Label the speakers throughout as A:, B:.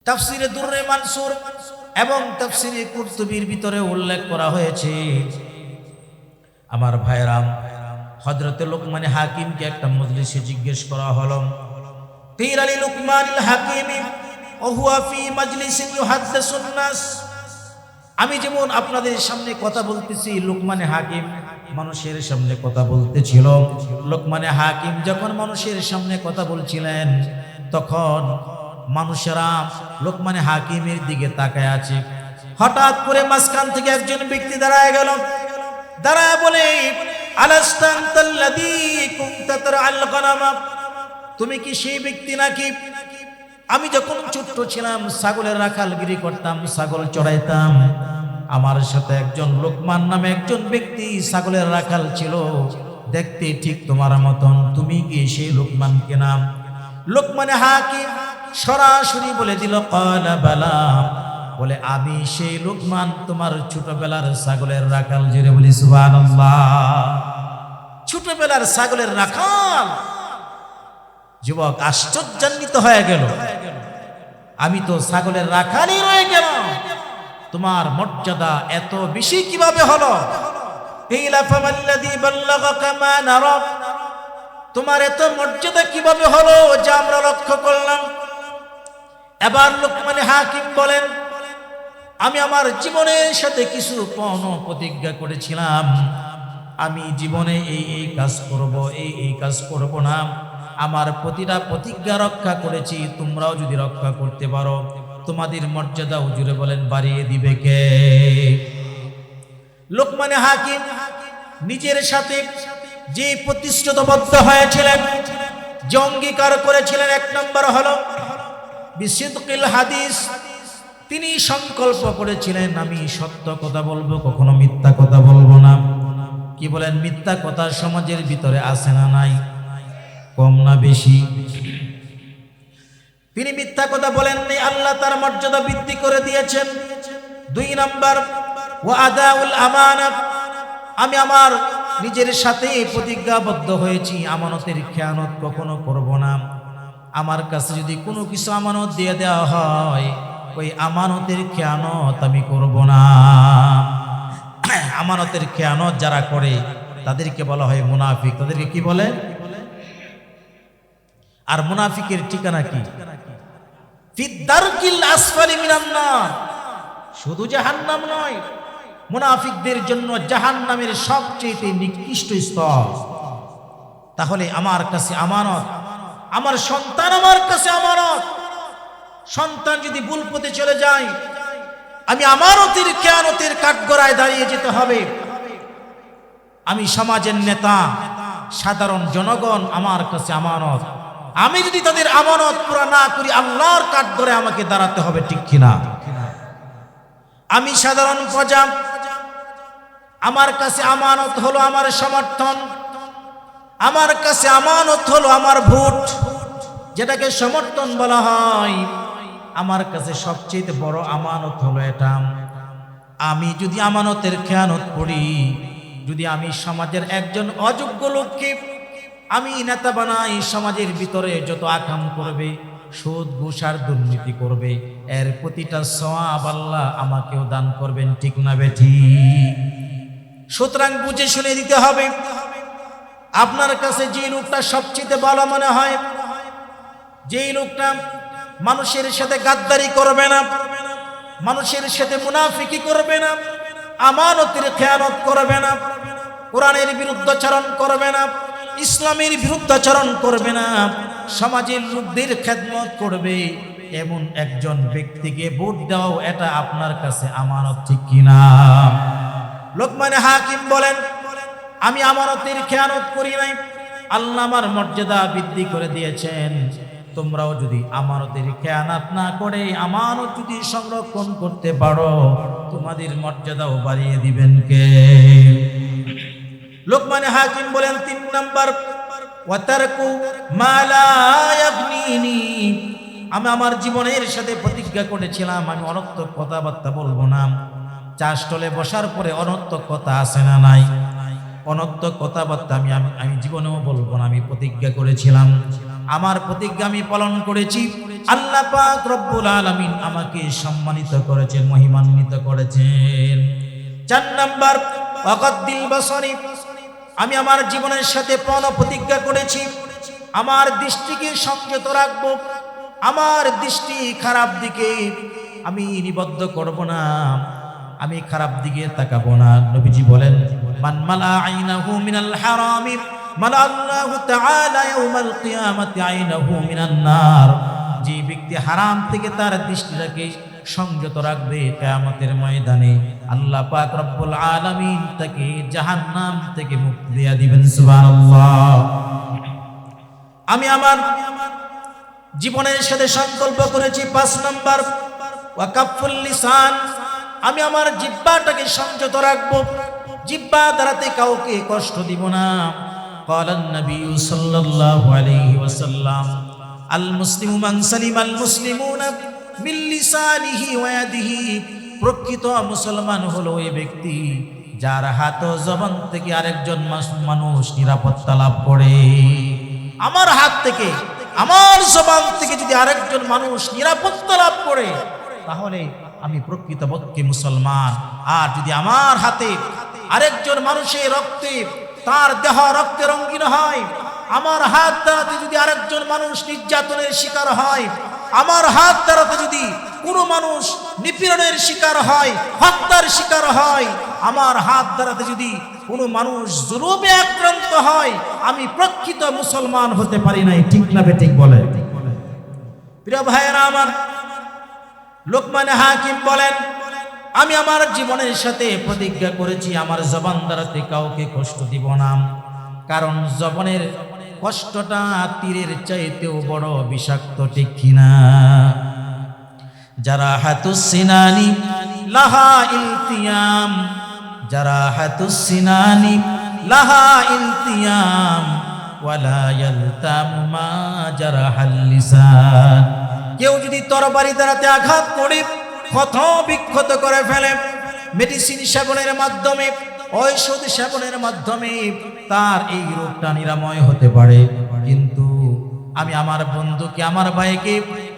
A: তাফসিরে দুররে মানসুর এবং তাফসিরে কুরতুবির ভিতরে উল্লেখ করা হয়েছে। আমার ভাইরাম, হযরতে লোকমান হাকিমকে একটা মজলিসে জিজ্ঞেস করা হলো, কিলা লি লুকমানিল হাকিম ওয়া হুয়া ফি মাজলিসিন ইউহাদ্দিসুন নাস। আমি যেমন আপনাদের সামনে কথা বলতেছি, লোকমান হাকিম মানুষের সামনে কথা বলতেছিল। লোকমান হাকিম যখন মানুষের সামনে কথা বলছিলেন, তখন মানুষেরা লোকমান হাকিমের দিকে তাকায় আছে। হঠাৎ করে মাঝখান থেকে একজন ব্যক্তি দাঁড়ায় গেল। দাঁড়ায় বলে, আলাস্তান্তাল্লাযী কুনতা তারআল গনামা, তুমি কি সেই ব্যক্তি নাকি আমি যখন ছোট্ট ছিলাম ছাগলের রাখালগিরি করতাম, ছাগল চড়াইতাম? আমার সাথে একজন লোকমান নামে একজন ব্যক্তি ছাগলের রাখাল ছিল, দেখতে ঠিক তোমার মতন। তুমি কি সেই লোকমান কিনা? লোকমান হাকিম সরাসরি বলে দিল, ক্বালা বালা, বলে আমি সেই লোকমান, তোমার ছোটবেলার ছাগলের রাখাল। জোরে বলি সুবহানাল্লাহ। ছোটবেলার ছাগলের রাখাল। যুবক আশ্চর্যান্বিত হয়ে গেল, আমি তো ছাগলের রাখালই রয়ে গেলাম, তোমার মর্যাদা এত বেশি কিভাবে হলো? কিলা ফামাল্লাযী বাল্লাগাকা মা নারা, তোমার এত মর্যাদা কিভাবে হলো যা আমরা লক্ষ্য করলাম? এবার লোকমান হাকিম বলেন, আমি আমার জীবনের সাথে কিছু প্রতিজ্ঞা করেছিলাম, আমি জীবনে এই কাজ করব, এই কাজ করব না। আমার প্রতিটা প্রতিজ্ঞা রক্ষা করেছি, তোমরাও যদি রক্ষা করতে পারো তোমাদের মর্যাদা হুজুরে বলেন বাড়িয়ে দিবে কে? লোকমান হাকিম নিজের সাথে যে প্রতিশ্রুতিবদ্ধ হয়েছিলেন, যে অঙ্গীকার করেছিলেন, এক নম্বর হলো বিসিদকিল হাদিস। তিনি সংকল্প করেছিলেন, আমি সত্য কথা বলবো, কখনো মিথ্যা কথা বলবো না। কি বলেন? মিথ্যা কথা সমাজের ভিতরে আছে না নাই? কম না বেশি? তিনি মিথ্যা কথা বলেননি, আল্লাহ তার মর্যাদা বৃদ্ধি করে দিয়েছেন। দুই নাম্বার, ওয়া আদাউল আমানাত, আমি আমার নিজের সাথে প্রতিজ্ঞাবদ্ধ হয়েছি, আমানতের খেয়ানত কখনো করব না। আমার কাছে যদি কোনো কিছু আমানত দিয়ে দেওয়া হয়, ওই আমানতের খেয়ানত আমি করব না। আমানতের খেয়ানত যারা করে তাদেরকে বলা হয় মুনাফিক। তাদেরকে কি বলে? আর মুনাফিকের ঠিকানা কি? ফিদ্দারকিল আসফালি মিনান নার, শুধু জাহান্নাম নয়, মুনাফিকদের জন্য জাহান্নামের সবচেয়ে নিকৃষ্ট স্তর। তাহলে আমার কাছে আমানত, আমার সন্তান আমার কাছে আমানত। সন্তান যদি ভুল পথে চলে যায়, আমি আমানতের খেয়ানতের কাঠগড়ায় দাঁড়িয়ে যেতে হবে। আমি সমাজের নেতা, সাধারণ জনগণ আমার কাছে আমানত। আমি যদি তাদের আমানত পুরা না করি, আল্লাহর কাঠগড়ায় আমাকে দাঁড়াতে হবে, ঠিক কিনা? আমি সাধারণ প্রজা, আমার কাছে আমানত হলো আমার সমর্থন, আমার কাছে আমানত হলো আমার ভোট, যেটাকে সমর্থন বলা হয়। আমার কাছে সবচেয়ে বড় আমানত হলো এটা। আমি যদি আমানতের খেয়ানত করি, যদি আমি সমাজের একজন অযোগ্য লোককে আমি নেতা বানাই, সমাজের ভিতরে যত আকাম করবে, সুদ ঘুষ আর দুর্নীতি করবে, এর প্রতিটা সওয়াব আল্লাহ আমাকেও দান করবেন, ঠিক না বেঠিক? সুতরাং বুঝে শুনে দিতে হবে। আপনার কাছে যে লোকটা সবচেয়ে ভালো মনে হয়, যেই লোকটা মানুষের সাথে গাদ্দারি করবে না, মানুষের সাথে মুনাফিকি করবে না, আমানতের খেয়ানত করবে না, কোরআনের বিরুদ্ধাচরণ করবে না, ইসলামের বিরুদ্ধাচরণ করবে না, সমাজের লোকদের খেদমত করবে, এমন একজন ব্যক্তিকে ভোট দাও, এটা আপনার কাছে আমানত, ঠিক কিনা? লোকমান হাকিম বলেন, আমি আমানতের খেয়ানত করি নাই, আল্লাহ আমার মর্যাদা বৃদ্ধি করে দিয়েছেন। তোমরাও যদি আমানতের খেয়ানত না করে আমানত যদি সংরক্ষণ করতে পারো, তোমাদের মর্যাদাও বাড়িয়ে দিবেন কে? লোকমান হাকিম বলেন, 3 নাম্বার, ওয়াতারকু মা লা ইয়াগনিনি, আমি আমার জীবনের সাথে প্রতিজ্ঞা করেছিলাম, আমি অনর্থক কথাবার্তা বলবো না। চা স্টলে বসার পরে অনর্থক কথা আছে না নাই? অনর্থক কথাবার্তা আমি জীবনেও বলবো না, আমি প্রতিজ্ঞা করেছিলাম। আমার প্রতিজ্ঞা আমি পালন করেছি। আল্লাহ পাক রব্বুল আলামিন আমাকে সম্মানিত করেছেন, মহিমান্বিত করেছেন। 4 নাম্বার ওয়াকাদ্দিল বাসারি, আমি আমার জীবনের সাথে প্রণ প্রতিজ্ঞা করেছি আমার দৃষ্টিকে সংযত রাখব, আমার দৃষ্টি খারাপ দিকে আমি নিবদ্ধ করব না, আমি খারাপ দিকে তাকাবো না। নবীজি বলেন, মান মালা আইনাহু মিনাল হারামি মালা আল্লাহু তাআলা ইয়াউমাল কিয়ামাতি আইনাহু মিনান নার। যে ব্যক্তি হারাম থেকে তার দৃষ্টিটাকে সংযত রাখবে, কিয়ামতের ময়দানে আল্লাহ পাক রব্বুল আলামিন তাকে জাহান্নাম থেকে মুক্তি দিয়ে দিবেন। সুবহানাল্লাহ। আমি আমার জীবনের সাথে সংকল্প করেছি 5 নাম্বার ওয়াকাফুল লিসান, আমি আমার জিহ্বাটাকে সংযত রাখবো, জিহ্বা দ্বারাতে কাউকে কষ্ট দিব না। ক্বালান নবী সাল্লাল্লাহু আলাইহি ওয়াসাল্লাম, আল মুসলিমু মান সালিমাল মুসলিমুনা মিন লিসানিহি ওয়া ইয়াদিহি। প্রকৃত মুসলমান হলো ওই ব্যক্তি যার হাত ও জবান থেকে আরেকজন মানুষ নিরাপত্তা লাভ করে। আমার হাত থেকে, আমার জবান থেকে যদি আরেকজন মানুষ নিরাপত্তা লাভ করে, তাহলে আমি প্রকৃতপক্ষে মুসলমান। আর যদি আমার হাতে আরেকজন মানুষের রক্তে, তার দেহ রক্তে রঙিন হয়, আমার হাত দ্বারাতে যদি আরেকজন মানুষ নির্যাতনের শিকার হয়, আমার হাত দ্বারাতে যদি কোনো মানুষ নিপীড়নের শিকার হয়, হত্যার শিকার হয়, আমার হাত দ্বারাতে যদি কোনো মানুষ জুলুমে আক্রান্ত হয়, আমি প্রকৃত মুসলমান হতে পারি নাই। ঠিক না বেঠিক বলে? প্রিয় ভাইয়েরা আমার, লোকমান হাকিম বলেন, আমি আমার জীবনের সাথে প্রতিজ্ঞা করেছি আমার জবান দ্বারাতে কাউকে কষ্ট দিব না, কারণ জবানের কষ্টটা তীরের চাইতেও বড় বিষাক্ত, ঠিক কিনা? যারা হাতুস সিনানি লাহা ইলতিয়াম, যারা হাতুস সিনানি লাহা ইলতিয়াম ওয়ালা ইয়ালতামু মা জারাহাল লিসান। কেউ যদি তরবারি দ্বারাতে আঘাত করে ক্ষত বিক্ষত করে ফেলে, মেডিসিন সেবনের মাধ্যমে, ঔষধ সেবনের মাধ্যমে তার এই রোগটা নিরাময় হতে পারে, কিন্তু আমি আমার বন্ধুকে, আমার ভাইকে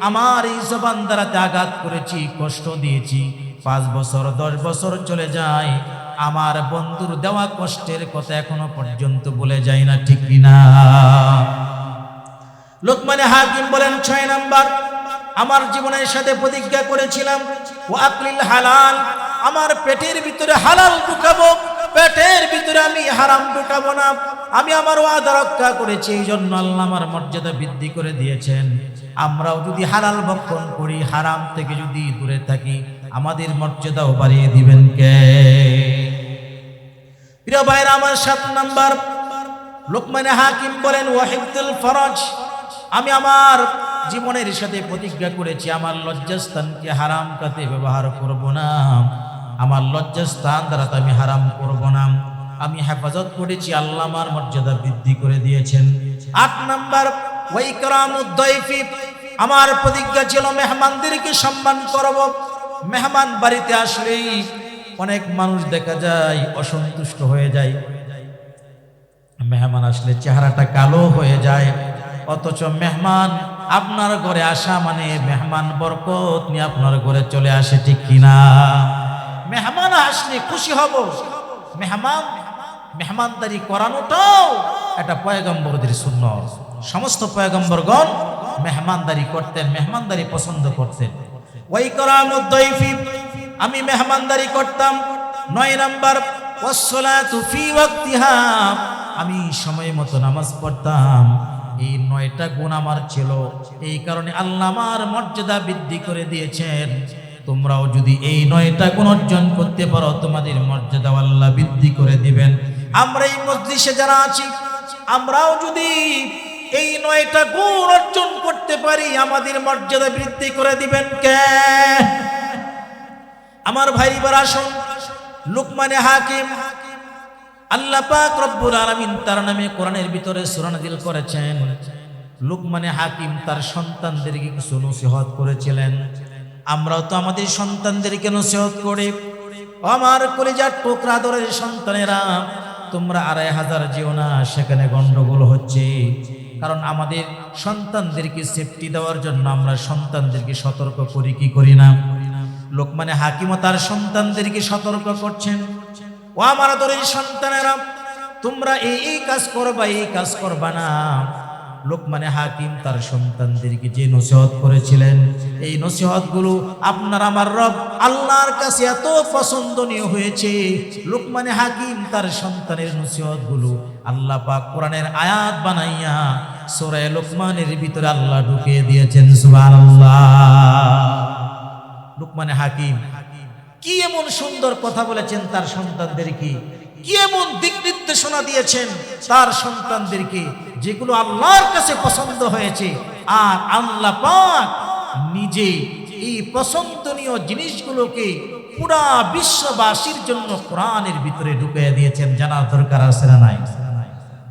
A: আমার এই জবান দ্বারাতে আঘাত করেছি, কষ্ট দিয়েছি, 5 বছর 10 বছর চলে যায়, আমার বন্ধুর দেওয়া কষ্টের কথা এখনো পর্যন্ত ভুলে যায় না, ঠিক কিনা? লোকমান হাকিম বলেন 6 নাম্বার, আমার জীবনের সাথে প্রতিজ্ঞা করেছিলাম ও আকলিল হালাল, আমার পেটের ভিতরে হালাল ঢুকাবো, পেটের ভিতরে আমি হারাম ঢুকাবো না। আমি আমার ওয়াদা রক্ষা করেছি, এই জন্য আল্লাহ আমার মর্যাদা বৃদ্ধি করে দিয়েছেন। আমরাও যদি হালাল ভক্ষণ করি, হারাম থেকে যদি দূরে থাকি, আমাদের মর্যাদাও বাড়িয়ে দিবেন কে? প্রিয় ভাইরা আমার 7 নাম্বার, লোকমান হাকিম বলেন ওয়াহিবতুল ফরজ, আমি আমার জীবনের সাথে প্রতিজ্ঞা করেছি আমার লজ্জাস্থানকে হারাম কাজে ব্যবহার করব না, আমার লজ্জাস্থান দ্বারা আমি হারাম করব না। আমি হেফাজত করেছি, আল্লাহ আমার মর্যাদা বৃদ্ধি করে দিয়েছেন। 8 নাম্বার ওয়াইকরামুদ দাইফি, আমার প্রতিজ্ঞা ছিল মেহমানদেরকে সম্মান করব। মেহমান বাড়িতে আসলেই অনেক মানুষ দেখা যায় অসন্তুষ্ট হয়ে যায়, মেহমান আসলে চেহারাটা কালো হয়ে যায়, অথচ মেহমান আপনার ঘরে আসা মানে মেহমান বরকত নিয়ে আপনার ঘরে চলে আসে, ঠিক কিনা? মেহমান আসলে খুশি হব, মেহমানদারি করানোটাও এটা পয়গম্বরদের সুন্নাত। সমস্ত পয়গম্বরগণ মেহমানদারি করতেন, মেহমানদারি পছন্দ করতেন। ওয়াইকরামুদ দাইফি, আমি মেহমানদারি করতাম। 9 নাম্বার ওয়াসসালাতু ফি ওয়াক্তিহা, আমি সময় মতো নামাজ পড়তাম। এই 9টা গুণ আমার ছিল, এই কারণে আল্লাহ আমার মর্যাদা বৃদ্ধি করে দিয়েছেন। তোমরাও যদি এই 9টা গুণ অর্জন করতে পারো, তোমাদের মর্যাদা আল্লাহ বৃদ্ধি করে দিবেন। আমরা এই মজলিসে যারা আছি, আমরাও যদি এই 9টা গুণ অর্জন করতে পারি, আমাদের মর্যাদা বৃদ্ধি করে দিবেন কে? আমার ভাইরা আসুন, লোকমান হাকিম, আল্লাহ পাক রব্বুল আলামিন তার নামে কোরআনের ভিতরে সূরা নাযিল করেছেন। লোকমান হাকিম তার সন্তানদেরকে কিছু নসিহত করেছিলেন। আমরাও তো আমাদের সন্তানদেরকে নসিহত করি। আমার কলিজার টুকরা দরের সন্তানেরা, তোমরা 2500 যেও না, সেখানে গন্ডগোল হচ্ছে। কারণ আমাদের সন্তানদেরকে সেফটি দেওয়ার জন্য আমরা সন্তানদেরকে সতর্ক করি কি করি না? লোকমানে হাকিমও তার সন্তানদেরকে সতর্ক করছেন, ও আমার আদরের সন্তানেরা, তোমরা এই কাজ করবা, এই কাজ করবা না। লোকমানে হাকিম তার সন্তানদেরকে যে নসিহত করেছিলেন, এই নসিহতগুলো আপনার আমার রব আল্লাহর কাছে এত পছন্দনীয় হয়েছে। লোকমানে হাকিম তার সন্তানের নসিহতগুলো আল্লাহ পাক কোরআনের আয়াত বানাইয়া সূরা লোকমানের ভিতরে আল্লাহ ঢুকিয়ে দিয়েছেন। সুবহানাল্লাহ। লোকমানে হাকিম কি এমন সুন্দর কথা বলেছেন তার সন্তানদেরকে, কি এমন দিক নির্দেশনা দিয়েছেন তার সন্তানদেরকে, যেগুলো আল্লাহর কাছে পছন্দ হয়েছে। আর আল্লাহ পাক নিজে এই পছন্দনীয় জিনিসগুলোকে পুরা বিশ্ববাসীর জন্য কোরআনের ভিতরে ঢুকিয়ে দিয়েছেন। জানার দরকার আছে না নাই?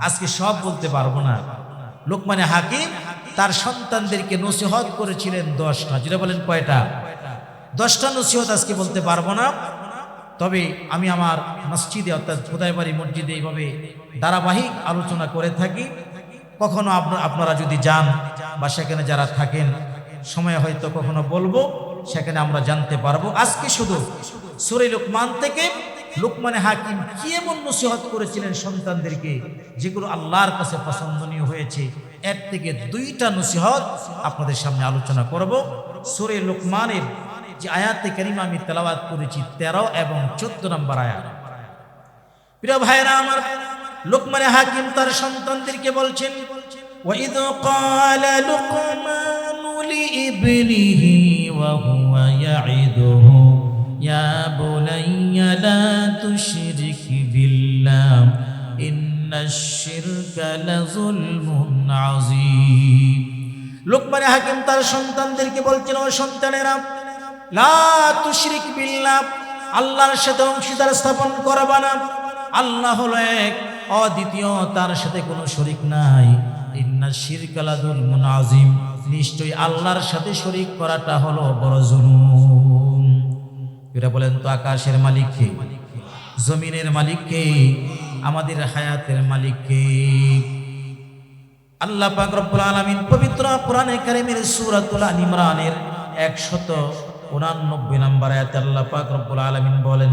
A: আজকে সব বলতে পারবো না। লোকমানে হাকিম তার সন্তানদেরকে নসিহত করেছিলেন 10টা। যেটা বলেন কয়টা? 10টা নসিহত আজকে বলতে পারবো না। তবে আমি আমার মসজিদে অর্থাৎ খোদাইবাড়ি মসজিদে এইভাবে ধারাবাহিক আলোচনা করে থাকি। কখনো আপনারা যদি যান বা সেখানে যারা থাকেন, সময় হয়তো কখনো বলবো, সেখানে আমরা জানতে পারবো। আজকে শুধু সূরা লোকমান থেকে লোকমানে হাকিম কি এমন নসিহত করেছিলেন সন্তানদেরকে, যেগুলো আল্লাহর কাছে পছন্দনীয় হয়েছে, এর থেকে 2টা নসিহত আপনাদের সামনে আলোচনা করব। সূরা লোকমানের যে আয়াতে কারিমা আমি তেলাওয়াত করেছি 13 এবং 14 নম্বর আয়াত। প্রিয় ভাইরা আমার, লোকমানে হাকিম তার সন্তানদেরকে বলছেন, ওয়াইদ ক্বালা লুকমানু লিইবনিহি ওয়া হুয়া ইয়াইদুহু ইয়া বুনাইয়া লা তুশরিক বিল্লাহ ইন্নাশ শিরকা লাযুলমুন আযীম। লোকমানে হাকিম তার সন্তানদেরকে বলছেন, ও সন্তানেরা, লা তুশরিক বিল্লাহ, আল্লাহর সাথে অংশীদার স্থাপন করবা না। আল্লাহ হলো এক, অদ্বিতীয়, তার সাথে কোনো শরীক নাই। ইন্নাশ শিরকা লাযুলমুন আযীম, নিশ্চয়ই আল্লাহর সাথে শরীক করাটা হলো বড় জুলুম। এটা বলেন তো, আকাশের মালিক কে? জমিনের মালিক কে? আমাদের হায়াতের মালিক কে? আল্লাহ পাক রব্বুল আলামিন পবিত্র কোরআনে কারীমের সূরাতুল আল ইমরানের 189 নম্বর আয়াতে আল্লাহ পাক রব্বুল আলামিন বলেন,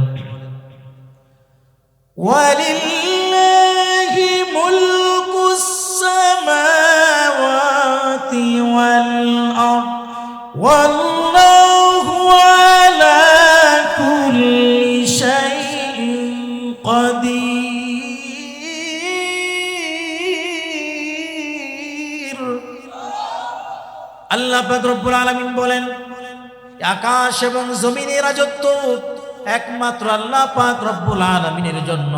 A: ওয়ালিল্লাহি মুলকুস সামাওয়াতি ওয়াল আরদ ওয়াল্লাহু আলা কুল্লি শাইইন কাদির। আল্লাহ পাক রব্বুল আলামিন বলেন, আকাশ এবং জমিনের রাজত্ব একমাত্র আল্লাহ পাক রব্বুল আলামিনের জন্য,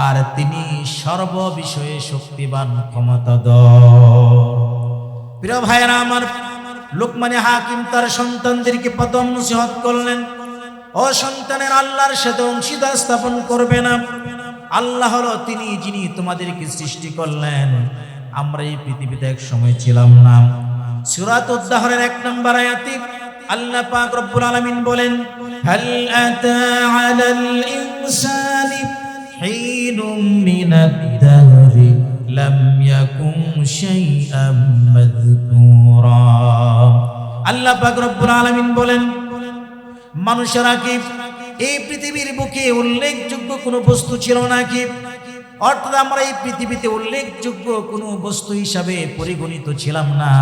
A: আর তিনি সর্ব বিষয়ে শক্তিবান, ক্ষমতাধর। প্রিয় ভাইরা আমার, লোকমানে হাকিম তার সন্তানদেরকে প্রথম নসিহত করলেন, ও সন্তানের, আল্লাহর সাথে অংশীদার স্থাপন করবে না। আল্লাহ হলো তিনি যিনি তোমাদেরকে সৃষ্টি করলেন। আমরা এই পৃথিবীতে এক সময় ছিলাম না। সূরাত উদ্দাহরের 1 নম্বর আয়াতে আল্লাহ পাক রব্বুল আলামিন বলেন, হাল আতা আলাল ইনসানি হিনুম মিনাদ দাহরি লাম ইয়াকুন শাইআম মাযকুরা। আল্লাহ পাক রব্বুল আলামিন বলেন, মানুষেরা কি এই পৃথিবীর বুকে উল্লেখযোগ্য কোনো বস্তু ছিল নাকি? অর্থাৎ আমরা এই পৃথিবীতে উল্লেখযোগ্য কোনো বস্তু হিসাবে পরিগণিত ছিলাম না।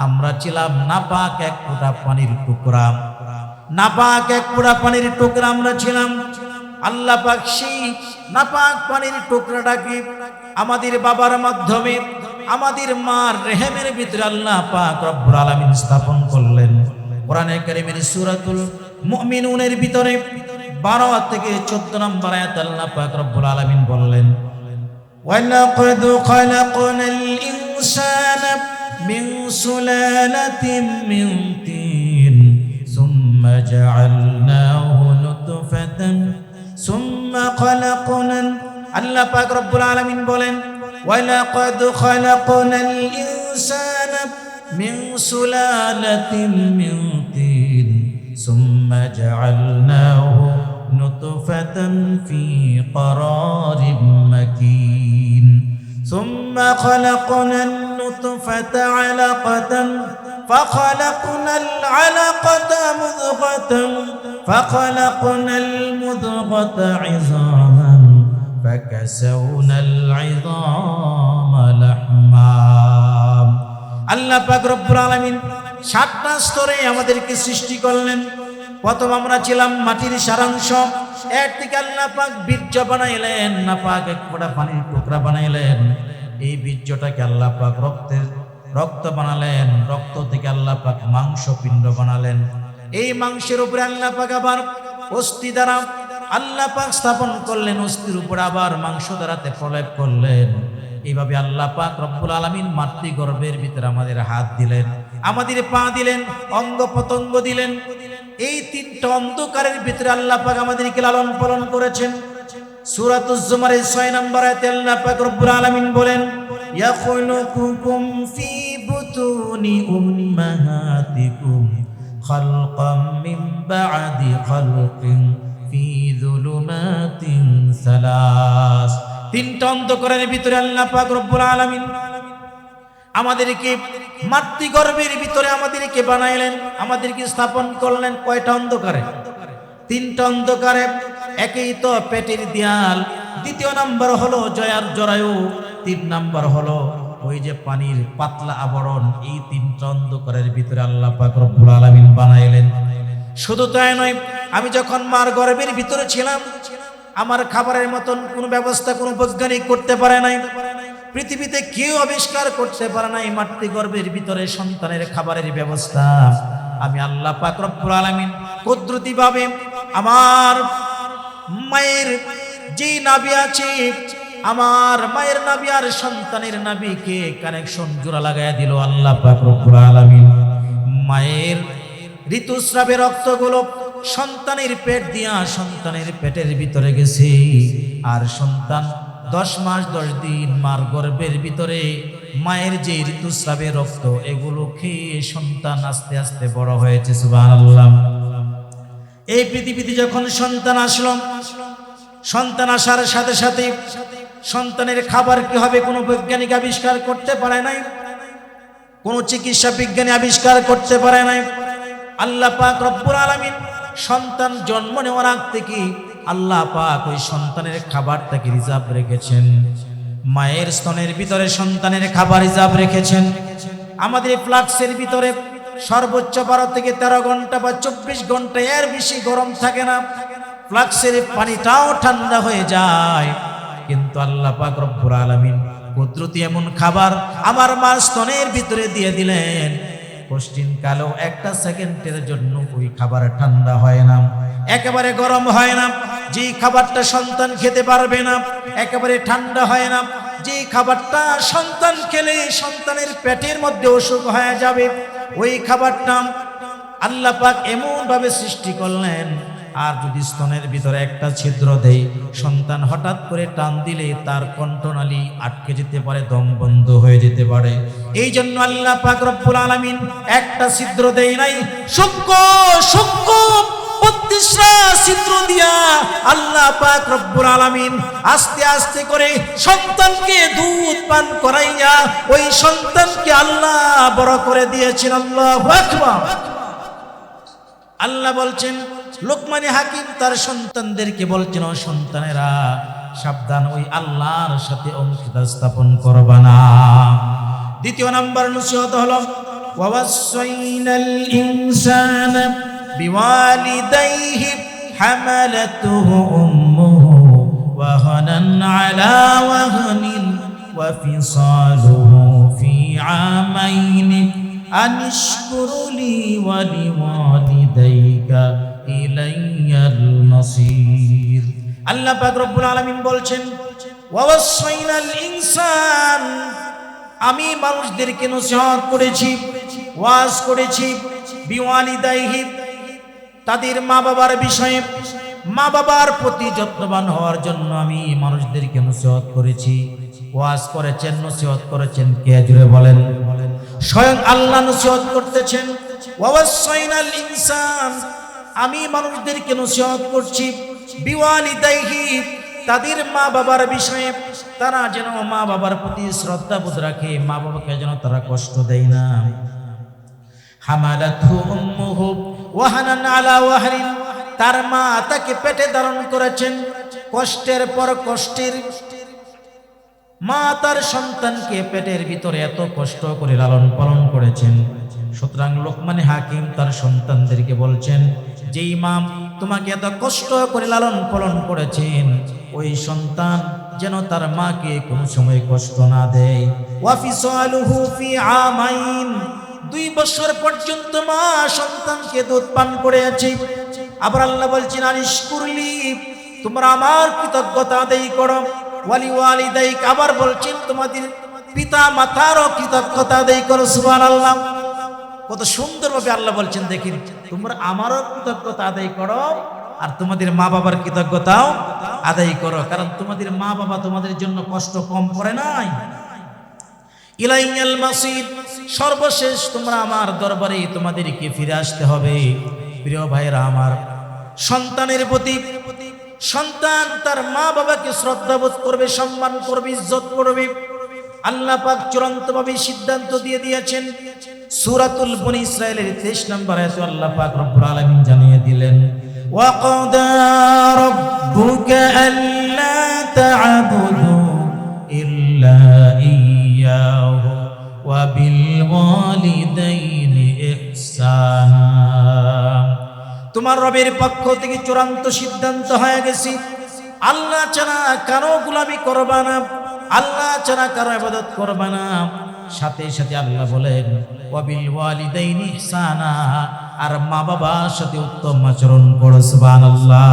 A: আমরা ছিলাম নাপাক এক ফোঁটা পানির টুকরা। নাপাক এক ফোঁটা পানির টুকরা আমরা ছিলাম। আল্লাহ পাক সেই নাপাক পানির টুকরাটাকে আমাদের বাবার মাধ্যমে আমাদের মার রেহেমের ভিতরে আল্লাহ পাক রব্বুল আলামিন স্থাপন করলেন। কোরআনে কারীমের সূরাতুল মুমিনুনের ভিতরে 12 থেকে 14 নম্বর আয়াত আল্লাহ পাক রব্বুল আলামিন বললেন, ওয়ালাকাদ খালাকনাল ইনসানা মিন সুলালাতিন মিন তিন সুম্মা জাআলনাহু নুতফাতান সুম্মা খালাকনাল। আল্লাহ পাক রব্বুল আলামিন বলেন, ওয়ালাকাদ খালাকনাল ইনসানা মিন সুলালাতিন মিন তিন সুম্মা জাআলনাহু নুতফাতান ফি ক্বারারিম মাকিন ثم خلقنا النطفة علقة فخلقنا العلقة مضغة فخلقنا المضغة عظاما فكسونا العظام لحما আল্লাহ পাক রব্বুল আলামিন 7টা স্তরে আমাদেরকে সৃষ্টি করলেন। প্রথম আমরা ছিলাম মাটির সারাংশ, এর থেকে আল্লাহ পাক বীর্য বানাইলেন, না পাক এক ফোঁটা পানির টুকরা বানাইলেন। এই বীর্যটাকে আল্লাহ পাক রক্ত বানালেন, রক্ত থেকে আল্লাহ পাক মাংস পিণ্ড বানালেন। এই মাংসের উপরে আল্লাহ পাক আবার অস্থি দ্বারা আল্লাহ পাক স্থাপন করলেন, অস্থির উপর আবার মাংস দ্বারাতে প্রলেপ করলেন। এইভাবে আল্লাহ পাক রব্বুল আলামিন মাতৃগর্ভের ভিতরে আমাদের হাত দিলেন, আমাদের পা দিলেন, অঙ্গ প্রত্যঙ্গ দিলেন। এই 3টা অন্ধকারের ভিতরে আল্লাহ পাক আমাদেরকে লালন পালন করেছেন। সূরাতুজ জুমারের 6 নম্বর আয়াতে আল্লাহ পাক রব্বুল আলামিন বলেন, ইয়াখলুকুকুম ফি বুতুনি উম্মাহাতিকুম খালকাম মিন বা'দি খালকিন ফি যুলুমাতিন সালাস। 3টা অন্ধকারের ভিতরে আল্লাহ পাক রব্বুল আলামিন আমাদেরকে মাতৃগর্ভের ভিতরে আমাদেরকে বানাইলেন, আমাদেরকে স্থাপন করলেন। কয়টা অন্ধকারে? 3টা অন্ধকারে। একই তো পেটের দেয়াল, দ্বিতীয় নাম্বার হলো জরায়ু, 3 নাম্বার হলো ওই যে পানির পাতলা আবরণ। এই 3টা অন্ধকারের ভিতরে আল্লাহ পাক রব্বুল আলামিন বানাইলেন। শুধু তাই নয়, আমি যখন মার গর্ভের ভিতরে ছিলাম, আমার খাবারের মতন কোনো ব্যবস্থা কোনো বৈজ্ঞানিক করতে পারে নাই, পৃথিবীতে কেউ আবিষ্কার করতে পারে নাই মাতৃগর্ভের ভিতরে সন্তানের খাবারের ব্যবস্থা। আমি আল্লাহ পাক রব্বুল আলামিন কুদরতিভাবে আমার মায়ের যে নাভি আছে, আমার মায়ের নাভি আর সন্তানের নাভিকে কানেকশন জোড়া লাগাইয়া দিল আল্লাহ পাক রব্বুল আলামিন। মায়ের ঋতুস্রাবের রক্তগুলো সন্তানের পেট দিয়া সন্তানের পেটের ভিতরে গেছে, আর সন্তান 10 মাস 10 দিন মার গর্ভের ভিতরে মায়ের যে ঋতুস্রাবের রক্ত এগুলো খেয়ে সন্তান আস্তে আস্তে বড় হয়েছে। সুবহানাল্লাহ। এই পৃথিবীতে যখন সন্তান আসলো, সন্তান আসার সাথে সাথে সন্তানের খাবার কি হবে কোনো বৈজ্ঞানিক আবিষ্কার করতে পারে নাই, কোনো চিকিৎসা বিজ্ঞানী আবিষ্কার করতে পারে নাই। আল্লাহ পাক রব্বুল আলামিন সন্তান জন্ম নেওয়ার আগ থেকে আল্লাহ পাক ওই সন্তানের খাবারটাকে রিজার্ভ রেখেছেন। মায়ের স্তনের ভিতরে সন্তানের খাবার রিজার্ভ রেখেছেন। আমাদের ফ্লাক্সের ভিতরে সর্বোচ্চ 12 থেকে 13 ঘন্টা বা 24 ঘন্টা এর বেশি গরম থাকে না, ফ্লাক্সের পানিটাও ঠান্ডা হয়ে যায়। কিন্তু আল্লাহ পাক রব্বুল আলামিন কুদরতি এমন খাবার আমার মার স্তনের ভিতরে দিয়ে দিলেন, পশ্চিম কালেও 1 সেকেন্ডের জন্য ওই খাবার ঠান্ডা হয় না, একেবারে গরম হয় না। যে খাবারটা সন্তান খেতে পারবে না, একেবারে ঠান্ডা হয় না। যে খাবারটা সন্তান খেলে সন্তানের পেটের মধ্যে অসুখ হয়ে যাবে, ওই খাবারটা আল্লাহ পাক এমন ভাবে সৃষ্টি করলেন। আর যদি স্তনের ভিতরে একটা ছিদ্র দেয়, সন্তান হঠাৎ করে টান দিলে তার কণ্ঠনালী আটকে যেতে পারে, দম বন্ধ হয়ে যেতে পারে। এই জন্য আল্লাহ পাক রব্বুল আলামিন একটা ছিদ্র দেয় নাই, সূক্ষ্ম 32টা ছিদ্র দিয়া আল্লাহ পাক রব্বুল আলামিন আস্তে আস্তে করে সন্তানকে দুধ পান করাইয়া ওই সন্তানকে আল্লাহ বড় করে দিয়েছেন। আল্লাহু আকবার। আল্লাহ বলছেন, লোকমানে হাকিম তার সন্তানদেরকে বলছেন, ও সন্তানেরা সাবধান, ওই আল্লাহর সাথে অংশীদার স্থাপন করবা না। দ্বিতীয় নাম্বার নসিহত হলো, ওয়াসাইনাল ইনসানা বিওয়ালিদাইহি হামালাতুহু উম্মুহু ওয়াহানান আলা ওয়াহনিন ওয়া ফিসালুহু ফি আমাইনি আনিশকুরু লি ওয়া লিওয়ালিদাইকা ইলাইয়াল মাসির। আল্লাহ পাক রব্বুল আলামিন বলছেন, ওয়াসাইনাল ইনসান, আমি মানুষদেরকে নসিহত করেছি, ওয়াজ করেছি, বিওয়ালিদাইহি, তাদের মা বাবার বিষয়ে, মা বাবার প্রতি যত্নবান হওয়ার জন্য আমি মানুষদেরকে নসিহত করেছি। ওয়াজ করেছেন, নসিহত করেছেন কে জুড়ে বলেন? স্বয়ং আল্লাহ নসিহত করতেছেন। ওয়াসাইনাল ইনসান, আমি মানুষদেরকে নসিহত করছি, বিওয়ালিদাইহি, তাদের মা বাবার বিষয়ে তারা যেন মা বাবার প্রতি শ্রদ্ধাবোধ রাখে, মা বাবাকে যেন তারা কষ্ট দেয় না। হামালাতহু উম্মুহু ওয়াহানান আলা ওয়াহরিন, তার মা তাকে পেটে ধারণ করেছেন কষ্টের পর কষ্টের। মা তার সন্তানকে পেটের ভিতরে এত কষ্ট করে লালন পালন করেছেন। সুতরাং লোকমান হাকিম তার সন্তানদেরকে বলছেন, যেই মা তোমাকে এত কষ্ট করে লালন পালন করেছেন, ওই সন্তান যেন তার মাকে কোনো সময় কষ্ট না দেয়। ওয়াফিসালুহু ফি আমাইন, 2 বছর পর্যন্ত মা সন্তানকে দুধ পান করে আছে। আবার আল্লাহ বলছেন, আনিশকুরলি, তোমরা আমার কৃতজ্ঞতা আদায় করো। ওয়ালি ওয়ালিদাইক, আবার বলছেন তোমাদের পিতা মাতারও কৃতজ্ঞতা আদায় করো। সুবহানাল্লাহ, কত সুন্দরভাবে আল্লাহ বলছেন, দেখেন তোমরা আমারও কৃতজ্ঞতা আদায় করো আর তোমাদের মা বাবার কৃতজ্ঞতাও আদায় করো, কারণ তোমাদের মা বাবা তোমাদের জন্য কষ্ট কম করে নাই। ইলাইয়াল মাসির, সর্বশেষ তোমরা আমার দরবারে তোমাদেরকে ফিরে আসতে হবে। প্রিয় ভাইরা আমার, সন্তানের প্রতি সন্তান তার মা বাবাকে শ্রদ্ধাবোধ করবে, সম্মান করবে, ইজ্জত করবে। আল্লাহ পাক চূড়ান্তভাবে সিদ্ধান্ত দিয়ে দিয়েছেন। সূরাতুল বনী ইসরাঈলের 23 নম্বর আয়াতে আল্লাহ পাক রব্বুল আলামিন জানিয়ে দিলেন, ওয়া ক্বাদা রাব্বুকা আল্লা তা'বুদু ইল্লা ইয়্যাহু ওয়া বিল ওয়ালিদাইনি ইহসানা। তোমার রবের পক্ষ থেকে চূড়ান্ত সিদ্ধান্ত হয়ে গেছে, আল্লাহ ছাড়া কারো গোলামি করবা না, আল্লাহ ছাড়া কারো ইবাদত করবা না। সাথে সাথে আল্লাহ বলেন, ওয়াবিল ওয়ালিদাইনি ইহসানা, আর মা বাবার সাথে উত্তম আচরণ করো। সুবহানাল্লাহ,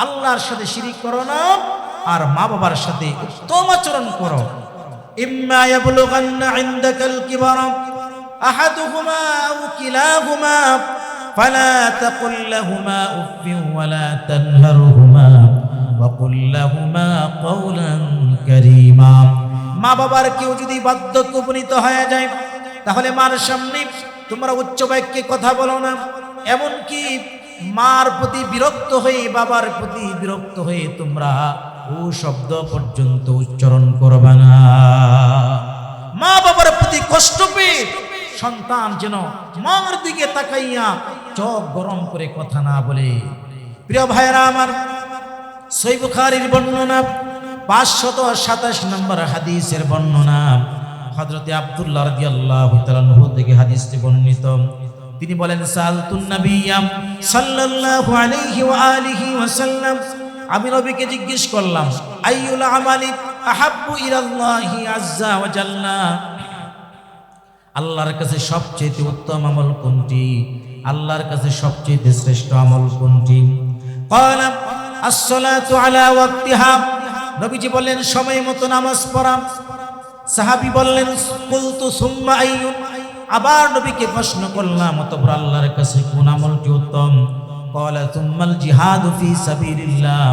A: আল্লাহর সাথে শিরিক করো না, আর মা বাবার সাথে উত্তম আচরণ করো। ইম্মা ইয়াবলুগান্না ইনদাকাল কিবারা আহাদুহুমা আও কিলাহুমা ফালা তাকুল লাহুমা উফফিন ওয়ালা তানহারহুমা ওয়াকুল লাহুমা কাওলান কারীমা। মা বাবার কেউ যদি বার্ধক্যে উপনীত হয়ে যায়, তাহলে মার সামনে তোমরা উচ্চ বাক্যে কথা বলো না, এমনকি মার প্রতি বিরক্ত হয়ে, বাবার প্রতি বিরক্ত হয়ে তোমরা ও শব্দ পর্যন্ত উচ্চারণ করবে না। মা বাবার প্রতি কষ্ট পেয়ে সন্তান যেন মার দিকে তাকাইয়া চোখ গরম করে কথা না বলে। প্রিয় ভাইরা আমার, সহিহ বুখারীর বর্ণনা 527 নম্বর হাদিসের বর্ণনা, হযরতে আব্দুল্লাহ রাদিয়াল্লাহু তাআলা আনহু থেকে হাদিসটি বর্ণিত। তিনি বলেন, সালতুন নাবিয়্যা সাল্লাল্লাহু আলাইহি ওয়া আলিহি ওয়াসাল্লাম, আমি নবীকে জিজ্ঞেস করলাম, আইয়ুল আমালি আহাব্বু ইলাল্লাহি আযজা ওয়া জাল্লা, আল্লাহর কাছে সবচেয়ে উত্তম আমল কোনটি, আল্লাহর কাছে সবচেয়ে শ্রেষ্ঠ আমল কোনটি? ক্বালা আস-সালাতু আলা ওয়াক্তিহা, নবীজি বললেন সময় মতো নামাজ পড়া। সাহাবী বললেন, কুলতু সুম্মা আইয়ুন, আবার নবীকে প্রশ্ন করলাম, অতঃপর আল্লাহর কাছে কোন আমলটি উত্তম? ক্বালা সুম্মাল জিহাদু ফি সাবিলিল্লাহ,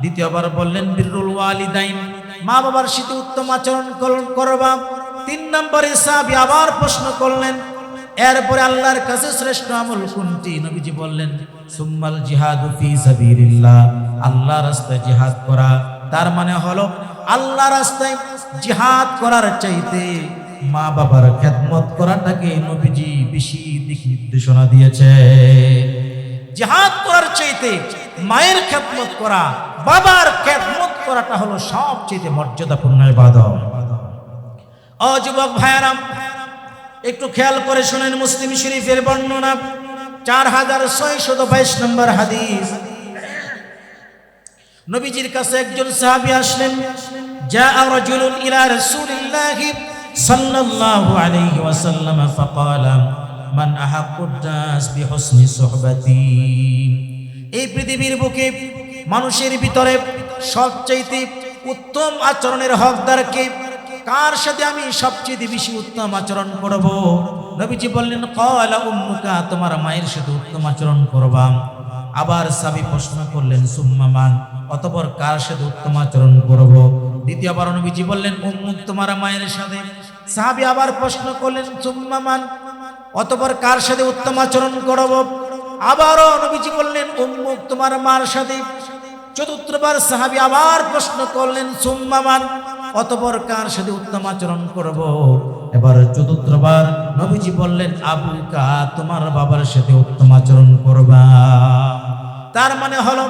A: দ্বিতীয়বার বললেন বিররুল ওয়ালিদাইন, মা বাবার সাথে উত্তম আচরণ করবা। 3 নম্বরে সাহাবী আবার প্রশ্ন করলেন, এরপরে আল্লাহর কাছে শ্রেষ্ঠ আমল কোনটি? নবীজি বললেন সুম্মাল জিহাদু ফি সাবিলিল্লাহ, আল্লাহর রাস্তায় জিহাদ করা। তার মানে হলো আল্লাহর রাস্তায় জিহাদ করার চাইতে মা বাবার খেদমত করাটাকে নবীজি বেশি দিক নির্দেশনা দিয়েছে। জিহাদ করার চাইতে মায়ের খেদমত করা, বাবার খেদমত করাটা হলো সবচেয়ে মর্যাদাপূর্ণ ইবাদত। ও যুবক ভাইরা, একটু খেয়াল করে শুনেন, মুসলিম শরীফের বর্ণনা 4622 নম্বর হাদিস। নবীজির কাছে একজন সাহাবী আসলেন, জাআ রাজুলুন ইলা রাসূলিল্লাহি সাল্লাল্লাহু আলাইহি ওয়াসাল্লাম ফাকালা মান আহাব্বুন নাস বিহুসনি সুহবাতি, এই পৃথিবীর বুকে মানুষের ভিতরে সবচেয়ে উত্তম আচরণের হকদার কে? কার সাথে আমি সবচেয়ে বেশি উত্তম আচরণ করব? নবীজি বললেন, ক্বালা উম্মুকা, তোমার মায়ের সাথে উত্তম আচরণ করবা। আবার সাহাবী প্রশ্ন করলেন, সুম্মা মান, অতঃপর কার সাথে উত্তম আচরণ করব? দ্বিতীয়বার নবীজি বললেন, উম্মুক, তোমার মায়ের সাথে। সাহাবী আবার প্রশ্ন করলেন, সুম্মা মান, অতঃপর কার সাথে উত্তম আচরণ করব? আবারও নবীজি বললেন, উম্মুক, তোমার মার সাথে। চতুর্থবার সাহাবী আবার প্রশ্ন করলেন, সুম্মা মান? অতঃপর কার সাথে উত্তম আচরণ করব? এবার চতুর্থবার নবীজি বললেন, আবুকা, তোমার বাবার সাথে উত্তম আচরণ করবা। তার মানে হলো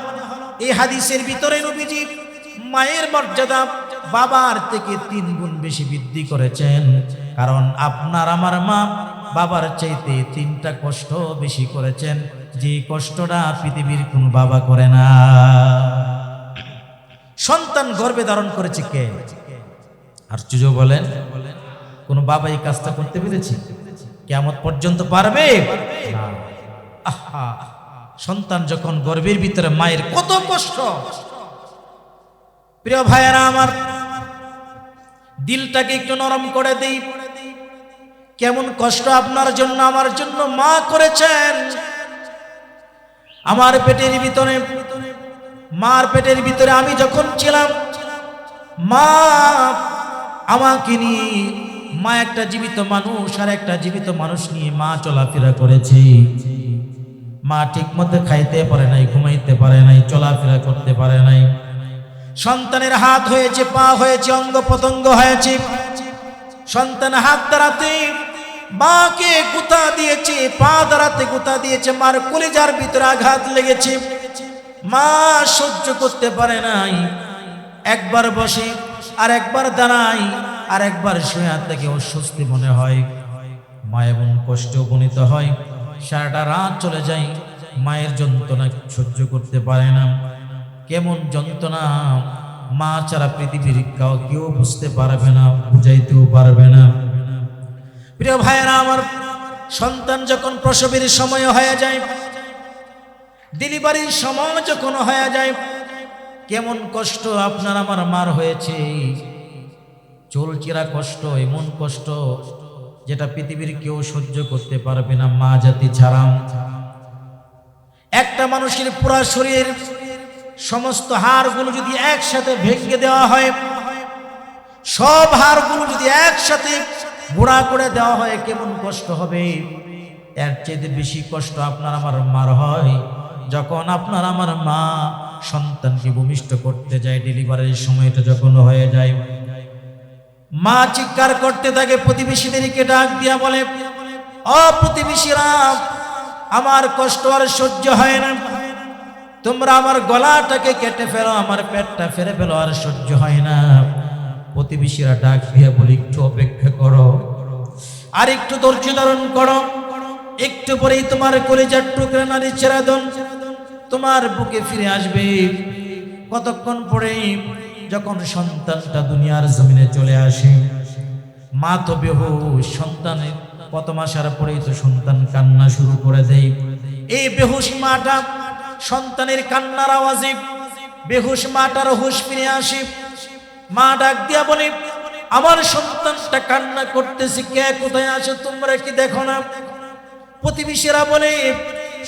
A: এই হাদিসের ভিতরে নবীজি মায়ের মর্যাদা বাবার থেকে 3 গুণ বেশি বৃদ্ধি করেছেন। কারণ আপনার আমার মা বাবার চাইতে 3টা কষ্ট বেশি করেছেন, যে কষ্টটা পৃথিবীর কোন বাবা করে না। সন্তান গর্ভে ধারণ করেছে কে? আর চুজো বলেন, কোন বাবা এই কাজটা করতে পেরেছে? কিয়ামত পর্যন্ত পারবে না। আহা, সন্তান যখন গর্ভের ভিতরে, মায়ের কত কষ্ট। প্রিয় ভাইয়েরা আমার, দিলটাকে একটু নরম করে দেই। কেমন কষ্ট আপনার জন্য আমার জন্য মা করেছেন। আমার পেটের ভিতরে, মার পেটের ভিতরে আমি যখন ছিলাম, মা আমাকে নিয়ে, মা একটা জীবিত মানুষ আর একটা জীবিত মানুষ নিয়ে মা চলাফেরা করেছে। মা ঠিক মতো খাইতে পারে নাই, ঘুমাইতে পারে নাই, চলাফেরা করতে পারে নাই। সন্তানের হাত হয়েছে, পা হয়েছে, অঙ্গ প্রত্যঙ্গ হয়েছে। সন্তান হাত দাঁড়াতে মাকে গুতা দিয়েছে, পা দাঁড়াতে গুতা দিয়েছে, মার কলিজার ভিতরে আঘাত লেগেছে। মা সহ্য করতে পারে নাই, একবার বসে আর একবার দাঁড়াই আর একবার শুয়ে থেকে অস্বস্তি মনে হয়। মা এমন কষ্ট উপনীত হয়, সারাটা রাত চলে যায়, মায়ের যন্ত্রণা সহ্য করতে পারে না। কেমন যন্ত্রণা, মা ছাড়া পৃথিবীর কেউ বুঝতে পারবে না, বুঝাইতেও পারবে না। প্রিয় ভাইয়েরা আমার, সন্তান যখন প্রসবের সময় হয়ে যায়, ডেলিভারির সময় যখন হয়ে যায়, কেমন কষ্ট আপনার আমার মার হয়েছে। চুলচেরা কষ্ট, এমন কষ্ট যেটা পৃথিবীর কেউ সহ্য করতে পারবে না, মা জাতি ছাড়া। একটা মানুষের পুরা শরীর সমস্ত হাড়গুলো যদি একসাথে ভেঙে দেওয়া হয়, সব হাড়গুলো যদি একসাথে গুঁড়া করে দেওয়া হয়, কেমন কষ্ট হবে। এর চেয়ে বেশি কষ্ট আপনার আমার মার হয় যখন আপনার আমার মা সন্তানকে ভূমিষ্ঠ করতে যায়। ডেলিভারির সময়টা যখন হয়ে যায়, মা চিৎকার করতে থাকে, প্রতিবেশীদেরকে ডাক দিয়া বলে, ও প্রতিবেশীরা, আমার কষ্ট আর সহ্য হয় না, তোমরা আমার গলাটাকে কেটে ফেলো, আমার পেটটা ফেরে ফেলো, আর সহ্য হয় না। প্রতিবেশীরা ডাক দিয়া বলে, একটু অপেক্ষা করো, আর একটু ধৈর্য ধারণ করো, একটু পরেই তোমার কলিজার টুকরা নারী ছেড়াদন তোমার বুকে ফিরে আসবে। কতক্ষণ পরে যখন সন্তানটা দুনিয়ার জমিনে চলে আসে, মা তো বেহুশ। সন্তানের কত মাস আর পরেই তো সন্তান কান্না শুরু করে দেয়। এই বেহুশ মাটা সন্তানের কান্নার আওয়াজে বেহুশ মাটার হুঁশ ফিরে আসে। মা ডাক দিয়া বলে, আমার সন্তানটা কান্না করতেছে, কে কোথায় আছে, তোমরা কি দেখো না? প্রতিবেশীরা বলে,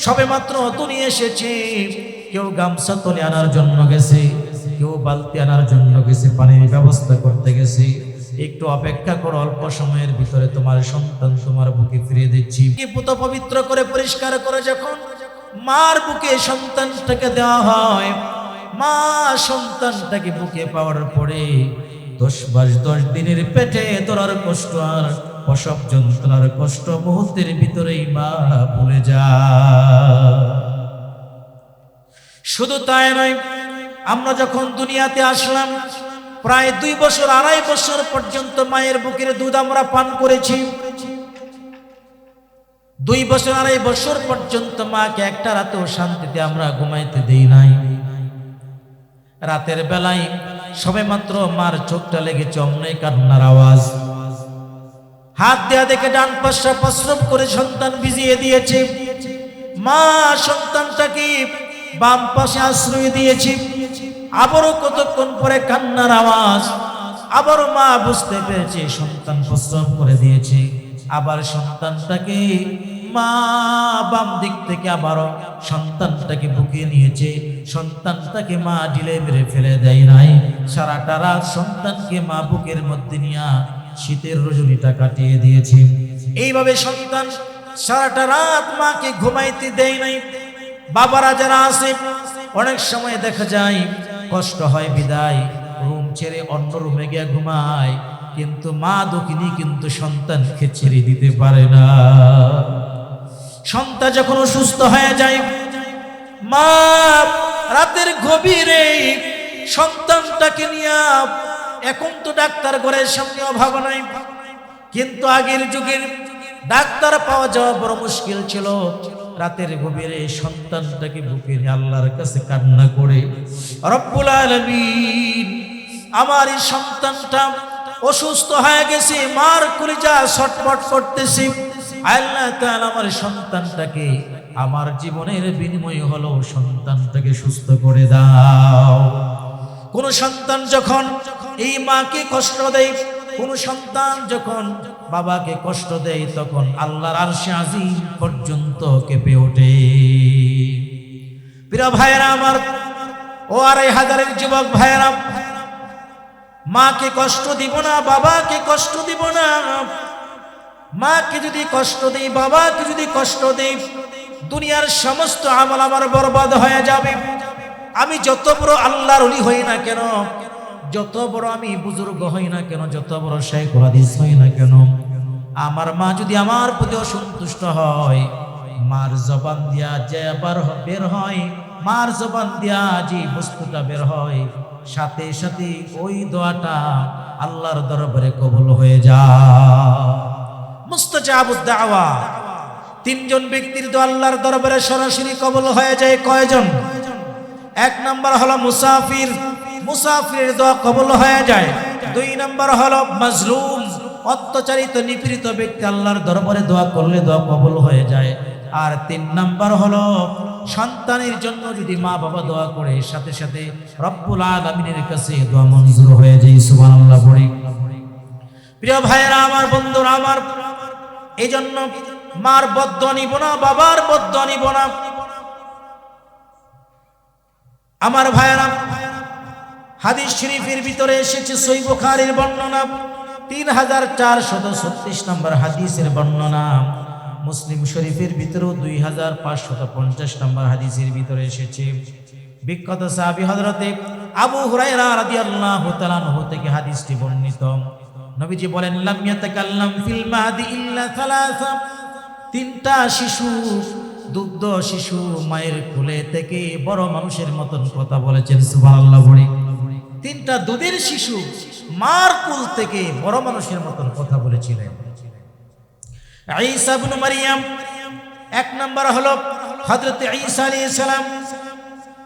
A: সবে মাত্র তুমি এসেছে, কেউ গামছা তুলে আনার জন্য গেছে, কেউ বালতি আনার জন্য গেছে, পানির ব্যবস্থা করতে গেছে, একটু অপেক্ষা করো, অল্প সময়ের ভিতরে তোমার সন্তান তোমার বুকে ফিরিয়ে দিচ্ছি। পুত পবিত্র করে পরিষ্কার করে যখন মার বুকে সন্তানটাকে দেওয়া হয়, মা সন্তানটাকে বুকে পাওয়ার পরে 10 মাস 10 দিনের পেটে তোরার কষ্ট আর প্রসব যন্ত্রণার কষ্ট মুহূর্তের ভিতরেই মা ভুলে যায়। শুধু তাই নয়, আমরা যখন দুনিয়াতে আসলাম, প্রায় 2 বছর 2.5 বছর পর্যন্ত মায়ের বুকের দুধ আমরা পান করেছি। 2 বছর 2.5 বছর পর্যন্ত মাকে একটা রাতেও শান্তিতে আমরা ঘুমাইতে দেই নাই। রাতের বেলায় সবে মাত্র মার চোখটা লেগেছে, অমনি কান্নার আওয়াজ। হাত দেয়া দেখে ডান পাশটা প্রস্রাব করে সন্তান ভিজিয়ে দিয়েছে। মা সন্তানটাকে বাম পাশে আশ্রয় দিয়েছে। আবারও কতক্ষণ পরে কান্নার আওয়াজ, আবারও মা বুঝতে পেরেছে সন্তান প্রস্রাব করে দিয়েছে। আবার সন্তানটাকে মা বাম দিক থেকে আবারও সন্তানটাকে বুকে নিয়েছে। সন্তানটাকে মা ঢিলে মেরে ফেলে দেয় নাই। সারাটা রাত সন্তানকে মা বুকের মধ্যে নিয়ে শীতের রজনীটা কাটিয়ে দিয়েছে। এইভাবে সন্তান সারাটা রাত মাকে ঘুমাইতে দেয় নাই। বাবারা যারা আছে অনেক সময় দেখা যায় কষ্ট হয় বিদায় রুম ছেড়ে অন্য রুমে গিয়ে ঘুমায়, কিন্তু মা দুঃখিনী কিন্তু সন্তানকে ছেড়ে দিতে পারে না। সন্তান যখন অসুস্থ হয়ে যায়, মা রাতের গভীরে সন্তানটাকে নিয়ে, এখন তো ডাক্তার ঘরের সামনে অভাব নাই, কিন্তু আগের যুগের ডাক্তার পাওয়া যাওয়া বড় মুশকিল ছিল। রাতের গভীরে সন্তানটাকে বুকে নিয়ে আল্লাহর কাছে কান্না করে, রব্বুল আলামিন আমার এই সন্তানটা অসুস্থ হয়ে গেছে, মার কলিজা ছটফট করতেছে, আল্লাহ তাআলা আমার সন্তানটাকে, আমার জীবনের বিনিময় হলো সন্তানটাকে সুস্থ করে দাও। কোন সন্তান যখন এই মাকে কষ্ট দেয়, কোন সন্তান যখন বাবাকে কষ্ট দেয়, তখন আল্লাহর আরশে আজিম পর্যন্ত কেঁপে ওঠে। প্রিয় ভাইয়েরা আমার, ও ২৫০০ যুবক ভাইয়েরা, মাকে কষ্ট দিব না, বাবাকে কষ্ট দিব না। মাকে যদি কষ্ট দেই, বাবাকে যদি কষ্ট দেই, দুনিয়ার সমস্ত আমল আমার বরবাদ হয়ে যাবে। আমি যত বড় আল্লাহর ওলি হই না কেন, যত বড় আমি বুজুর্গ হই না কেন, যত বড় শাইখুল হাদিস হই না কেন, আমার মা যদি আমার প্রতি অসন্তুষ্ট হয়, মার জবান দিয়া যে বের হয়, মার জবান দিয়া যে বস্তুটা বের হয়, সাথে সাথে ওই দোয়াটা আল্লাহর দরবারে কবুল হয়ে যায়। মুস্তাজাবুদ দাওয়া, তিনজন ব্যক্তির দোয়া আল্লাহর দরবারে সরাসরি কবুল হয়ে যায়। কয়জন? এক নাম্বার হলো মুসাফির, মুসাফিরের দোয়া কবুল হয়ে যায়। দুই নাম্বার হলো মাজলুম, অত্যাচারিত নিপীড়িত ব্যক্তি আল্লাহর দরবারে দোয়া করলে দোয়া কবুল হয়ে যায়। আর তিন নাম্বার হলো সন্তানের জন্য যদি মা বাবা দোয়া করে, সাথে সাথে রব্বুল আলামিনের কাছে দোয়া মঞ্জুর হয়ে যায়। সুবহানাল্লাহ পড়ি। প্রিয় ভাইয়েরা আমার, বন্ধুরা আমার, এই জন্য মার বদদোয়া নিব না, বাবার বদদোয়া নিব না। আমার ভাইয়েরা, হাদিস শরীফের ভিতরে এসেছে, সহিহ বুখারীর বর্ণনা, ৩৪৩৬ নম্বর হাদিসের বর্ণনা। মুসলিম শরীফের ভিতরেও ২৫৫০ নম্বর হাদিসের ভিতরে এসেছে। বিখ্যাত সাহাবী হযরতে আবু হুরায়রা রাদিয়াল্লাহু তাআলা আনহু থেকে হাদিসটি বর্ণিত। নবীজি বলেন, লাম ইয়াতাকাল্লাম ফিল মাহদি ইল্লা সালাসা, তিনটা শিশু, দুগ্ধ শিশু মায়ের কোলে থেকে বড় মানুষের মতন কথা বলেছেন। সুবহানাল্লাহ বলি। তিনটা দুধের শিশু মার কোল থেকে বড় মানুষের মতন কথা বলেছিলেন। ঈসা ইবনে মারইয়াম, এক নাম্বার হলো হযরত ঈসা আলাইহিস সালাম,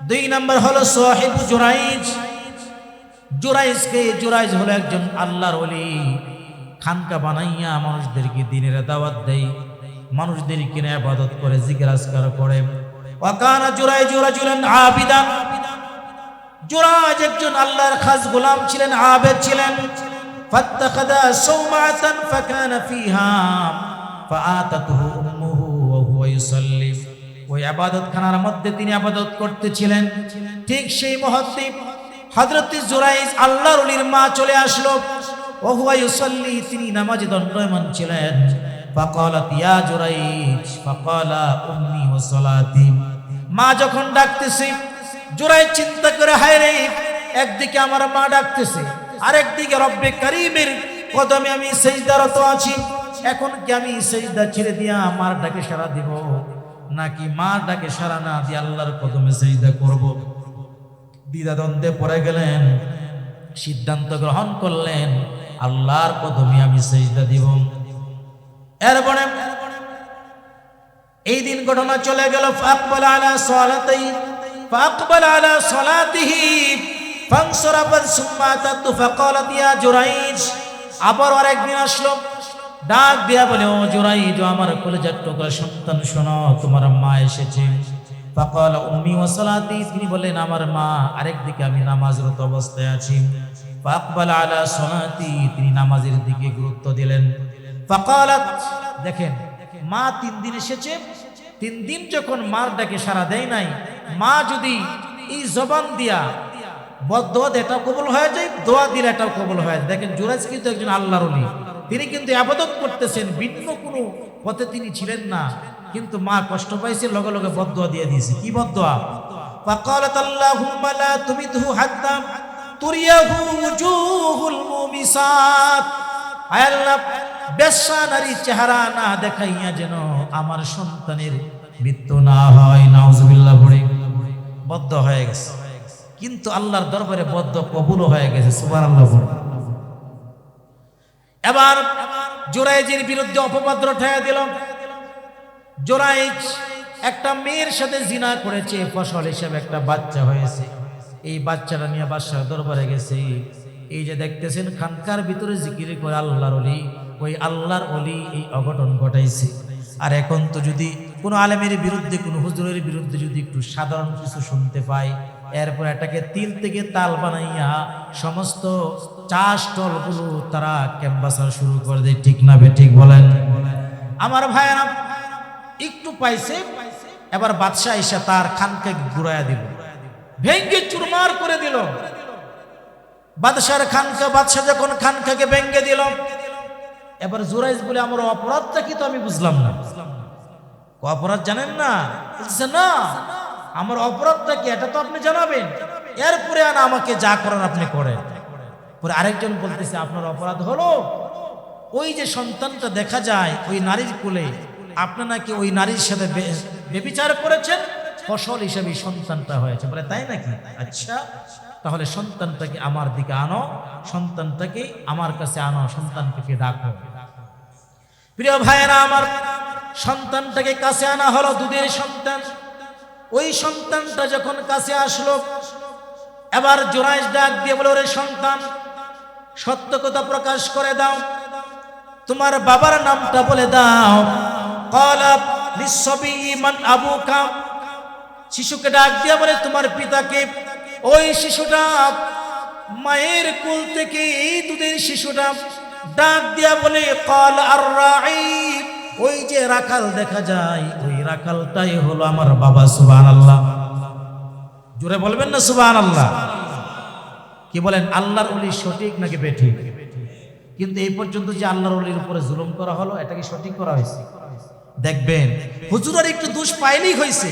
A: দুই নাম্বার হলো সাহিব জুরাইজ। জুরাইজ হলো একজন আল্লাহর ওলি, খানকা বানাইয়া মানুষদেরকে দ্বীনের দাওয়াত দেয়, মানুষদেরকে নিয়ে ইবাদত করে, জিকির আজকার করে। ওয়া কানা জুরাইজ রাজুলান আবিদান, জুরাইজ একজন আল্লাহর খাস গোলাম ছিলেন, আবেদ ছিলেন। ফাত্তাখাযা সাওমাতান ফাকানা ফিহা ফাআতাতুহু উম্মুহু ওয়া হুয়া ইউসাল্লি, ওই ইবাদতখানার মধ্যে তিনি ইবাদত করতেছিলেন। ঠিক সেই মুহূর্তে হযরত জুরাইজ আল্লাহর ওলির মা চলে আসলো। ওয়া হুয়া ইউসাল্লি, তিনি নামাজে দণ্ডায়মান ছিলেন। ফাকালাত ইয়া জুরাইজ, ফাকালা উম্মি ওয়া সালাতি, মা যখন ডাকতেছে, জুরাইজ চিন্তা করে, হায় রে, একদিকে আমার মা ডাকতেছে, আরেকদিকে রব্বে কারীমের কদমে আমি সিজদারত আছি, এখন কি আমি সিজদা ছেড়ে দিয়া মার ডাকে সাড়া দিব, নাকি মার ডাকে সাড়া না দিয়ে আল্লাহর কদমে সিজদা করব? দ্বিধাদ্বন্দ্বে পড়ে গেলেন, সিদ্ধান্ত গ্রহণ করলেন আল্লাহর কদমে আমি সিজদা দিব। এরপরে এই দিন ঘটনা চলে গেল। ফাকবালা আলা সালাতিহি, ফাকবালা আলা সালাতিহি ফানসারাফা সুম্মা আতাতু ফাকালাত ইয়া জুরাইজ, আবার আরেকদিন আসলো, ডাক দিয়া বলে, ও জুরাইজ, আমার কলিজার টুকরা সন্তান, শোনো, তোমার মা এসেছে। ফাকালা উম্মি ওয়া সালাতি, তিনি বললেন আমার মা, আরেকদিকে আমি নামাজরত অবস্থায় আছি। ফাকবালা আলা সালাতি, তিনি নামাজের দিকে গুরুত্ব দিলেন। ফাকালাত, দেখেন, মা ৩ দিন এসেছে, ৩ দিন যখন মার ডাকে সাড়া দেয় নাই, মা যদি এই জবান দিয়া বদদোয়া এটাও কবুল হয়ে যায়, দোয়া দিলে এটাও কবুল হয়ে যায়। দেখেন, জুরাইজ কিন্তু একজন আল্লাহর ওলি, তিনি কিন্তু ইবাদত করতেছেন, ভিন্ন কোনো পথে তিনি ছিলেন না, কিন্তু মা কষ্ট পাইছে, লগে লগে বদদোয়া দিয়ে দিয়েছে। কি বদদোয়া? ফাকালাত আল্লাহুম্মা লা তুমিতহু হাত্তা তুরিয়াহু উজুহুল মুমিসাত। আয় আল্লাহ, বেশ্যা নারীর চেহারা না দেখাইয়া যেন আমার সন্তানের মৃত্যু না হয়। নাউজুবিল্লাহ পড়ে বদ্ধ হয়ে গেছে, কিন্তু আল্লাহর দরবারে বদ্ধ কবুল হয়ে গেছে। সুবহানাল্লাহ পড়ে। এবার জুরাইজের বিরুদ্ধে অপবাদ রটাইয়া দিল। জুরাইজ একটা মেয়ের সাথে জিনা করেছে, ফসল হিসেবে একটা বাচ্চা হয়েছে। এই বাচ্চাটা নিয়ে বাদশার দরবারে গেছে। এই যে দেখতেছেন খানকার ভিতরে জিকির করে আল্লাহর ওলি, ওই আল্লাহর ওলি এই অঘটন ঘটাইছে। আর এখন তো যদি কোনো আলেমের বিরুদ্ধে, কোনো হুজুরের বিরুদ্ধে যদি একটু সাধারণ কিছু শুনতে পাই, এরপর এটাকে তিল থেকে তাল বানাইয়া সমস্ত চা স্টলগুলো তারা ক্যাম্পাসার শুরু করে দেয়। ঠিক না বে ঠিক বলেন? আমার ভাইয়েরা একটু পাইছে, এবার বাদশাহ এসে তার খানকে ঘুরাইয়া দিল, ভেঙ্গে চুরমার করে দিল। বাদশার খানকা, বাদশাহ যখন খানকাকে ভেঙ্গে দিল, এবার জুরাইজ বলে আমার অপরাধটা কি তো আমি বুঝলাম না। অপরাধ জানেন না? বলছে না, আমার অপরাধটা কি এটা তো আপনি জানাবেন, এরপরে আর আমাকে যা করার আপনি করেন। পরে আরেকজন বলতেছে আপনার অপরাধ হলো ওই যে সন্তানটা দেখা যায় ওই নারীর কোলে, আপনি নাকি ওই নারীর সাথে ব্যভিচার করেছেন, ফসল হিসেবে সন্তানটা হয়েছে। বলে তাই নাকি? আচ্ছা, তাহলে সন্তানটাকে আমার দিকে আনো, সন্তানটাকে আমার কাছে আনো, সন্তানটাকে ডাকো। প্রিয় ভাইয়েরা আমার, সন্তানটাকে কাছে আনা হলো, দুধের সন্তান। ওই সন্তানটা যখন কাছে আসলো, এবার জুরাইজ ডাক দিয়ে বলে, ওরে সন্তান, সত্য কথা প্রকাশ করে দাও, তোমার বাবার নামটা বলে দাও। ক্বালা লিসসাবী মান আবুকা, শিশুকে ডাক দিয়ে বলে তোমার পিতাকে। ওই শিশুটা মায়ের কোল থেকে, এই দুধের শিশুটা ডাক দিয়া বলে ক্বালা আর-রাঈ, ওই যে রাখাল দেখা যায় ওই রাখালটাই হলো আমার বাবা। সুবহানাল্লাহ, জোরে বলবেন না সুবহানাল্লাহ? কি বলেন, আল্লাহর ওলি সঠিক নাকি বেঠিক? কিন্তু এই পর্যন্ত যে আল্লাহর ওলির উপরে জুলুম করা হলো, এটা কি সঠিক করা হয়েছে? দেখবেন হুজুরের একটু দোষ পাইলেই হয়েছে,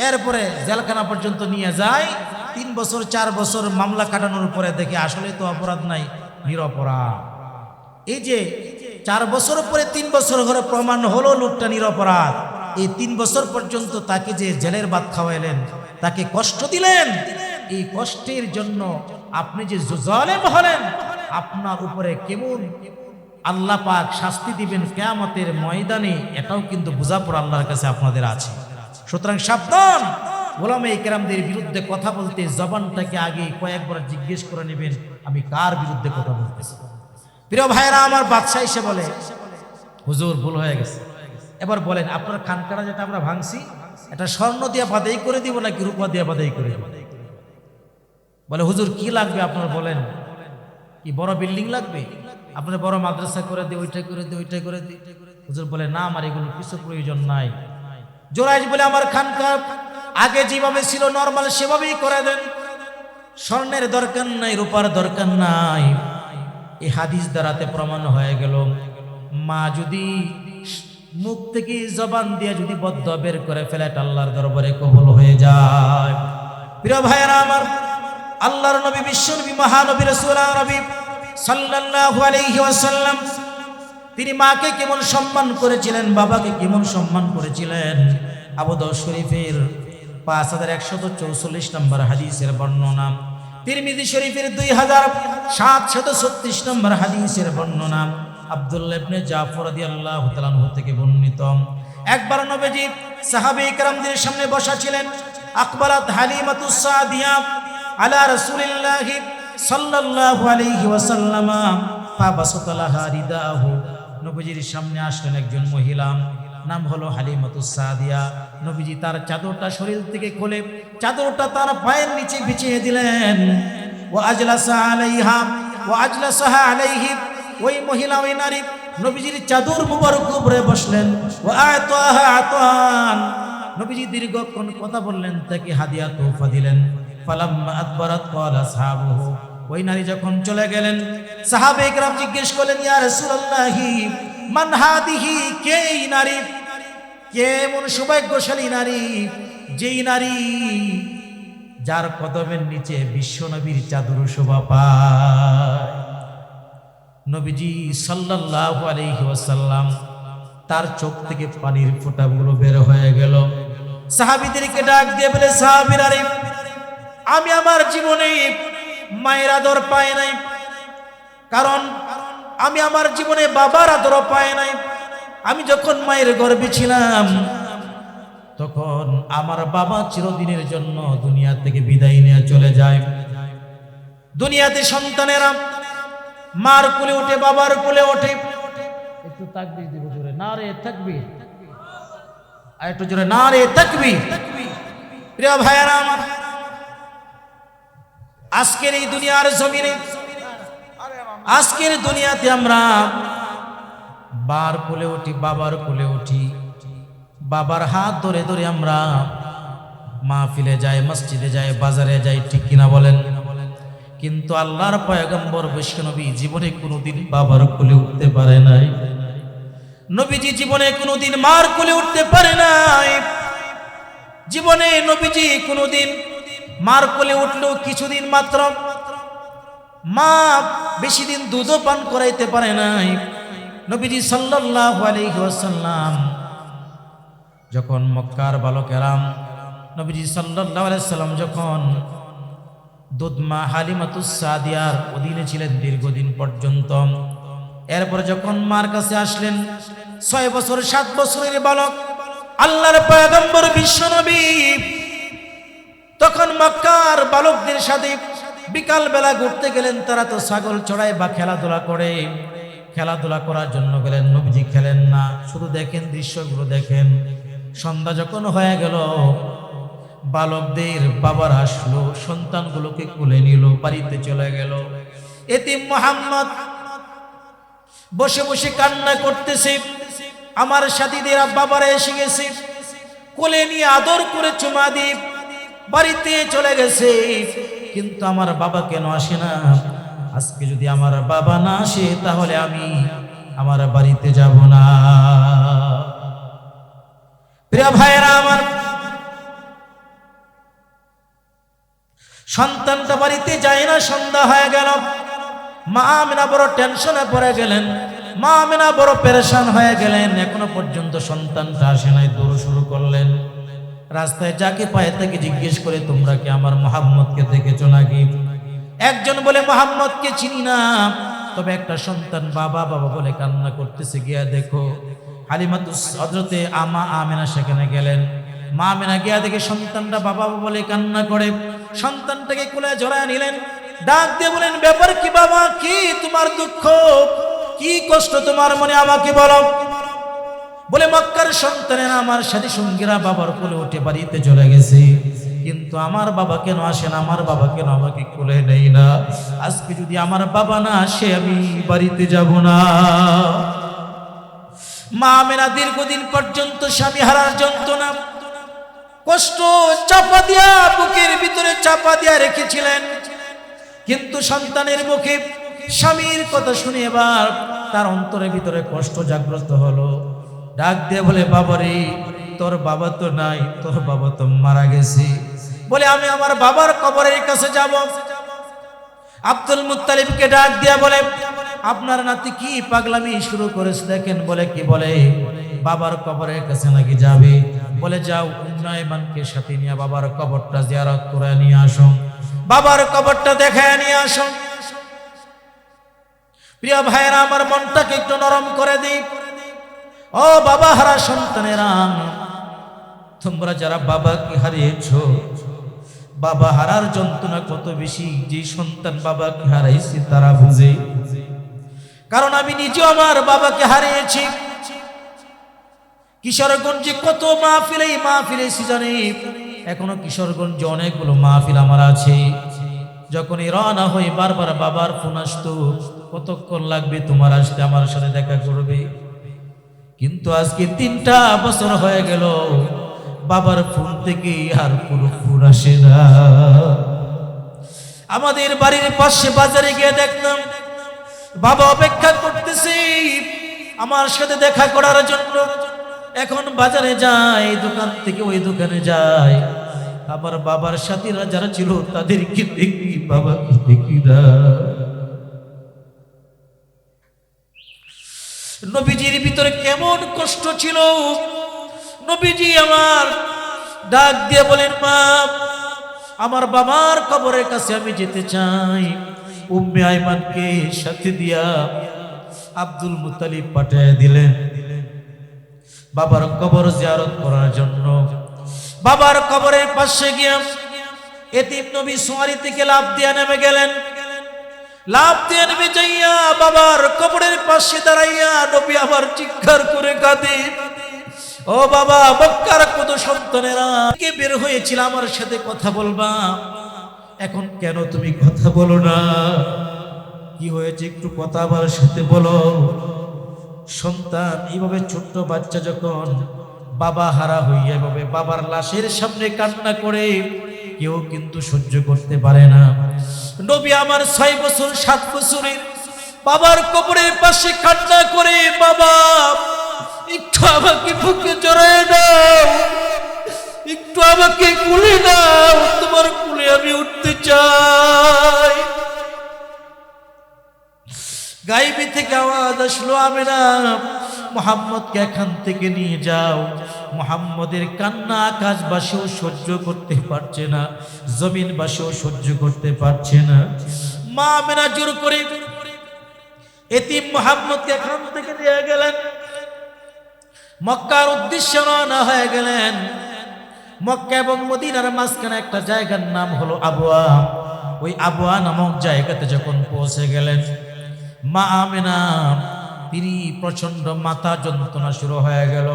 A: এরপরে জেলখানা পর্যন্ত নিয়ে যায়। 3 বছর 4 বছর মামলা কাটানোর পরে দেখে আসলে তো অপরাধ নাই, নিরপরাধ। এই যে 4 বছর পরে 3 বছর ধরে প্রমাণ হলো লোকটা নিরপরাধ, এই 3 বছর পর্যন্ত তাকে যে জেলের ভাত খাওয়াইলেন, তাকে কষ্ট দিলেন, এই কষ্টের জন্য আপনি যে জালেম হলেন, আপনার উপরে কেমন আল্লাহ পাক শাস্তি দিবেন কিয়ামতের ময়দানে, এটাও কিন্তু বোঝাপড় আল্লাহর কাছে আপনাদের আছে। সুতরাং সাবধান, ওলামায়ে কেরামদের বিরুদ্ধে কথা বলতে জবানটাকে আগে কয়েকবার জিজ্ঞেস করে নেবেন আমি কার বিরুদ্ধে কথা বলতেছি। প্রিয় ভাইরা আমার, বাদশা এসে বলে হুজুর ভুল হয়ে গেছে, এবার বলেন আপনার খানকাটা যেটা আমরা ভাঙছি, এটা স্বর্ণ দিয়ে বাদাই করে দিব নাকি রূপা দিয়ে বাদাই করে দিব? বলে হুজুর কি লাগবে আপনার বলেন, কি বড় বিল্ডিং লাগবে, আপনার বড় মাদ্রাসা করে দিই, ওইটাই করে দিই, ওইটাই করে দিই? হুজুর বলে না, আমার এগুলো কিছু প্রয়োজন নাই। জোরাইজ বলে আমার খানকা আগে যেভাবে ছিল নরমাল সেভাবেই করে দেন, স্বর্ণের দরকার নাই, রূপার দরকার নাই। এই হাদিস দ্বারাতে প্রমাণ হয়ে গেল, মা যদি মুখ থেকে জবান দিয়ে যদি বদ্ধ বের করে ফেলে, আল্লাহর দরবারে কবুল হয়ে যায়। প্রিয় ভাইয়েরা আমার, আল্লাহর নবী বিশ্বনবী মহানবী রাসূলুল্লাহ নবী সাল্লাল্লাহু আলাইহি ওয়াসাল্লাম তিনি মাকে কেমন সম্মান করেছিলেন, বাবাকে কেমন সম্মান করেছিলেন, আবু দাউদ শরীফের 5144 নম্বর হাদিসের বর্ণনা, তিরমিজি শরীফের 2736 নম্বর হাদিসের বর্ণনা, আব্দুল্লাহ ইবনে জাফর রাদিয়াল্লাহু তাআলা আনহু থেকে বর্ণিত। একবার নবীজি সাহাবায়ে কেরামদের সামনে বসা ছিলেন, আকবারাত হালিমাতুস সাদিয়া আলা রাসূলিল্লাহি সাল্লাল্লাহু আলাইহি ওয়াসাল্লাম ফাবাসাতা লাহা রিদাহু, নবীজির সামনে আসলেন একজন মহিলা, নাম হলো হালিমাতুস সাদিয়া। নবীজি তার চাদরটা শরীর থেকে খুলে চাদরটা তার পায়ের নিচে বিছিয়ে দিলেন। ওয়া আজলাসা আলাইহা ওয়া আজলাসাহা আলাইহি, ওই মহিলা ওই নারী নবীজির চাদর মুবারক উপরে বসলেন। ওয়া আতাহা আতান, নবীজি দীর্ঘক্ষণ কথা বললেন, তাকে হাদিয়া তোহফা দিলেন। ফালাম্মা আদবারাত ক্বালা আসহাবুহু, ওই নারী যখন চলে গেলেন, সাহাবায়ে কেরাম জিজ্ঞেস করলেন ইয়া রাসূলুল্লাহি মান হাদিহি, কে এই নারী, কেমন সৌভাগ্যশালী নারী, যেই নারী যার কদমের নিচে বিশ্বনবীর চাদর শোভা পায়। নবীজি সাল্লাল্লাহু আলাইহি ওয়াসাল্লাম তার চোখ থেকে পানির ফোঁটাগুলো বের হয়ে গেল। সাহাবীদেরকে ডাক দিয়ে বলে, সাহাবীরা রে, আমি আমার জীবনে মায়ের আদর পাই নাই, কারণ আমি আমার জীবনে বাবার আদর পাই নাই। আমি যখন মায়ের গর্ভে ছিলাম তখন আমার বাবা চিরদিনের জন্য দুনিয়া থেকে বিদায় নিয়ে চলে যায়। দুনিয়াতে সন্তানেরা মার কোলে ওঠে, বাবার কোলে ওঠে। একটু তাকবীর দিব জোরে, নারে তাকবীর, আর একটু জোরে নারে তাকবীর। প্রিয় ভাইয়েরা আমার, আজকের এই দুনিয়ার জমিনে, আজকের দুনিয়াতে আমরা বার কোলে উঠি, বাবার কোলে উঠি, বাবার হাত ধরে ধরে আমরা মাহফিলে যাই, মসজিদে যাই, বাজারে যাই, ঠিক কিনা বলেন? কিন্তু আল্লাহর পয়গম্বর বিশ্বনবী জীবনে কোনোদিন বাবার কোলে উঠতে পারে নাই। নবীজি জীবনে কোনোদিন মার কোলে উঠতে পারে নাই। জীবনে নবীজি কোনোদিন মার কোলে উঠলেও কিছুদিন মাত্র, মা বেশি দিন দুধও পান করাইতে পারে নাই। নবীজি সাল্লাল্লাহু আলাইহি ওয়াসাল্লাম যখন মক্কার বালকেরা, নবীজি সাল্লাল্লাহু আলাইহি ওয়াসাল্লাম যখন দুধমা হালিমাতুস সাদিয়ার অধীনে ছিলেন দীর্ঘদিন পর্যন্ত, এরপর যখন মার কাছে আসলেন 6 বছর 7 বছরের বালক আল্লাহর পয়গম্বর বিশ্বনবী, তখন মক্কার বালকদের সাথে বিকাল বেলা ঘুরতে গেলেন। তারা তো ছাগল চড়ায় বা খেলাধুলা করে, খেলাধুলা করার জন্য গেলেন। নবীজি খেলেন না, শুধু দেখেন, দৃশ্যগুলো দেখেন। সন্ধ্যা যখন হয়ে গেল, বালকদের বাবার আসলো, সন্তানগুলোকে কোলে নিল, বাড়িতে চলে গেল। এতিম মুহাম্মদ বসে বসে কান্না করতেছে। আমার সাথীদের বাবারা এসে গেছে, কোলে নিয়ে আদর করে চুমা দিয়ে বাড়িতে চলে গেছে, কিন্তু আমার বাবা কেন আসে না? আজকে যদি আমার বাবা না আসে তাহলে আমি আমার বাড়িতে যাব না। প্রিয় ভাইয়েরা আমার, সন্তানটা বাড়িতে যায় না। সন্ধ্যা হয়ে গেল, মা আমিনা বড় টেনশনে পড়ে গেলেন, মা আমিনা বড় পেরেশান হয়ে গেলেন। এখনো পর্যন্ত সন্তানটা আসে নাই। দৌড় শুরু করলেন। রাস্তায় যাকে পায় তাকে জিজ্ঞেস করে, তোমরা কি আমার মুহাম্মদকে দেখেছো নাকি? একজন বলে, মুহাম্মদকে চিনি না, তবে একটা সন্তান বাবা বাবা বলে কান্না করতেছে, গিয়া দেখো। হালিমাতুস হযরতে আমা আমিনা সেখানে গেলেন। মা আমিনা গিয়া দেখে সন্তানটা বাবা বাবা বলে কান্না করে। সন্তানটাকে কোলে জড়ায় নিলেন, ডাক দিয়ে বলেন, ব্যাপার কি বাবা? কি তোমার দুঃখ, কি কষ্ট তোমার মনে, আমাকে বলো। বলে, মক্কার সন্তানেরা আমার সাথী সঙ্গীরা বাবার কোলে উঠে বাড়িতে চলে গেছে, কিন্তু আমার বাবা কেন আসে না? আমার বাবা কেন আমাকে কোলে নেই না? আজকে যদি আমার বাবা না আসে আমি বাড়িতে যাব না। মা আমিনা দীর্ঘদিন পর্যন্ত স্বামী হারার যন্ত্রণা, কষ্ট চাপা দিয়া, বুকের ভিতরে চাপা দিয়া রেখেছিলেন। কিন্তু সন্তানের মুখে স্বামীর কথা শুনে এবার তার অন্তরের ভিতরে কষ্ট জাগ্রত হলো। ডাক দিয়ে বলে, বাবারে, তোর বাবা তো নাই, তোর বাবা তো মারা গেছে। বলে, আমি আমার বাবার কবরের কাছে যাব। আব্দুল মুত্তালিবকে ডাক দিয়া বলে, আপনার নাতি কি পাগলামি শুরু করেছে দেখেন। বলে, কি? বলে, বাবার কবরের কাছে নাকি যাবে। বলে, যাও, উন্নয়মানকে সাথে নিয়ে বাবার কবরটা জিয়ারত করে নিয়ে আসো, বাবার কবরটা দেখায় নিয়ে আসো। প্রিয় ভাইয়েরা আমার, মনটাকে একটু নরম করে দিই। ও বাবা হারা সন্তানেরা, তোমরা যারা বাবাকে হারিয়েছো, বাবা হারার যন্ত্রণা কত বেশি যে সন্তান বাবাকে হারাইছে তারা বুঝে। কারণ আমি নিজেও আমার বাবাকে হারিয়েছি। কিশোরগঞ্জে কত মাহফিল, এই মাহফিলে সিজনে এখনো কিশোরগঞ্জে অনেকগুলো মাহফিল আমার আছে। যখনই রওনা হই বারবার বাবার ফোন আসতো, কতক্ষণ লাগবে তোমার আসতে, আমার সাথে দেখা করবে। কিন্তু আজকে 3টা বছর হয়ে গেল, বাবার ফোন থেকে আর কোনো ফোন আসে না। আমাদের বাড়ির পাশে বাজারে গিয়ে দেখলাম বাবা অপেক্ষা করতেছে আমার সাথে দেখা করার জন্য। এখন বাজারে যায়, দোকান থেকে ওই দোকানে যায়, আমার বাবার সাথীরা যারা ছিল তাদেরকে দেখি, বাবাকে দেখি না। নবীজির ভিতরে কেমন কষ্ট ছিল। নবীজি আমার ডাক দিয়ে বলেন, মা আমার বাবার কবরের কাছে আমি যেতে চাই। উম্মে আইমানকে সাথে দিয়া আব্দুল মুত্তালিব পাঠিয়ে দিলেন বাবার কবর জিয়ারত করার জন্য। বাবার কবরের পাশে গিয়া এতিম নবী সোয়ারি থেকে লাফ দিয়ে নেমে গেলেন। লাফ দিয়ে নেমে যাইয়া বাবার কবরের পাশে দাঁড়াইয়া নবী আবার চিৎকার করে কাঁদে, ও বাবা, মক্কার কত সন্তানেরা কে বের হয়েছিল আমার সাথে কথা বলবা, এখন কেন তুমি কথা বলো না? কি হয়েছে একটু কথা আমার সাথে বলো। সন্তান এইভাবে ছোট্ট বাচ্চা যখন বাবা হারা হইয়া এভাবে বাবার লাশের সামনে কান্না করে, কেউ কিন্তু সহ্য করতে পারে না। নবী আমার 6 বছর 7 বছরের বাবার কবরের পাশে কান্না করে, বাবা একটু আমাকে বুকে জড়ায় দাও, একটু আমাকে কুলে দাও, তোমার কুলে আমি উঠতে চাই। গাইবি থেকে আওয়াজ আসলো, আমেনা মুহাম্মদকে এখান থেকে নিয়ে যাও। মুহাম্মদের কান্না আকাশবাসীও সহ্য করতে পারছে না, জমিনবাসীও সহ্য করতে পারছে না। মা আমেনা জোর করে এতিম মুহাম্মদকে এখান থেকে নিয়ে গেলেন, মক্কার উদ্দেশ্যে রওনা হয়ে গেলেন। মক্কা এবং মদিনার মাঝখানে একটা জায়গার নাম হলো আবওয়া। ওই আবওয়া নামক জায়গাতে যখন পৌঁছে গেলেন, মা আমেনা তিনি প্রচন্ড মাথা যন্ত্রণা শুরু হয়ে গেল।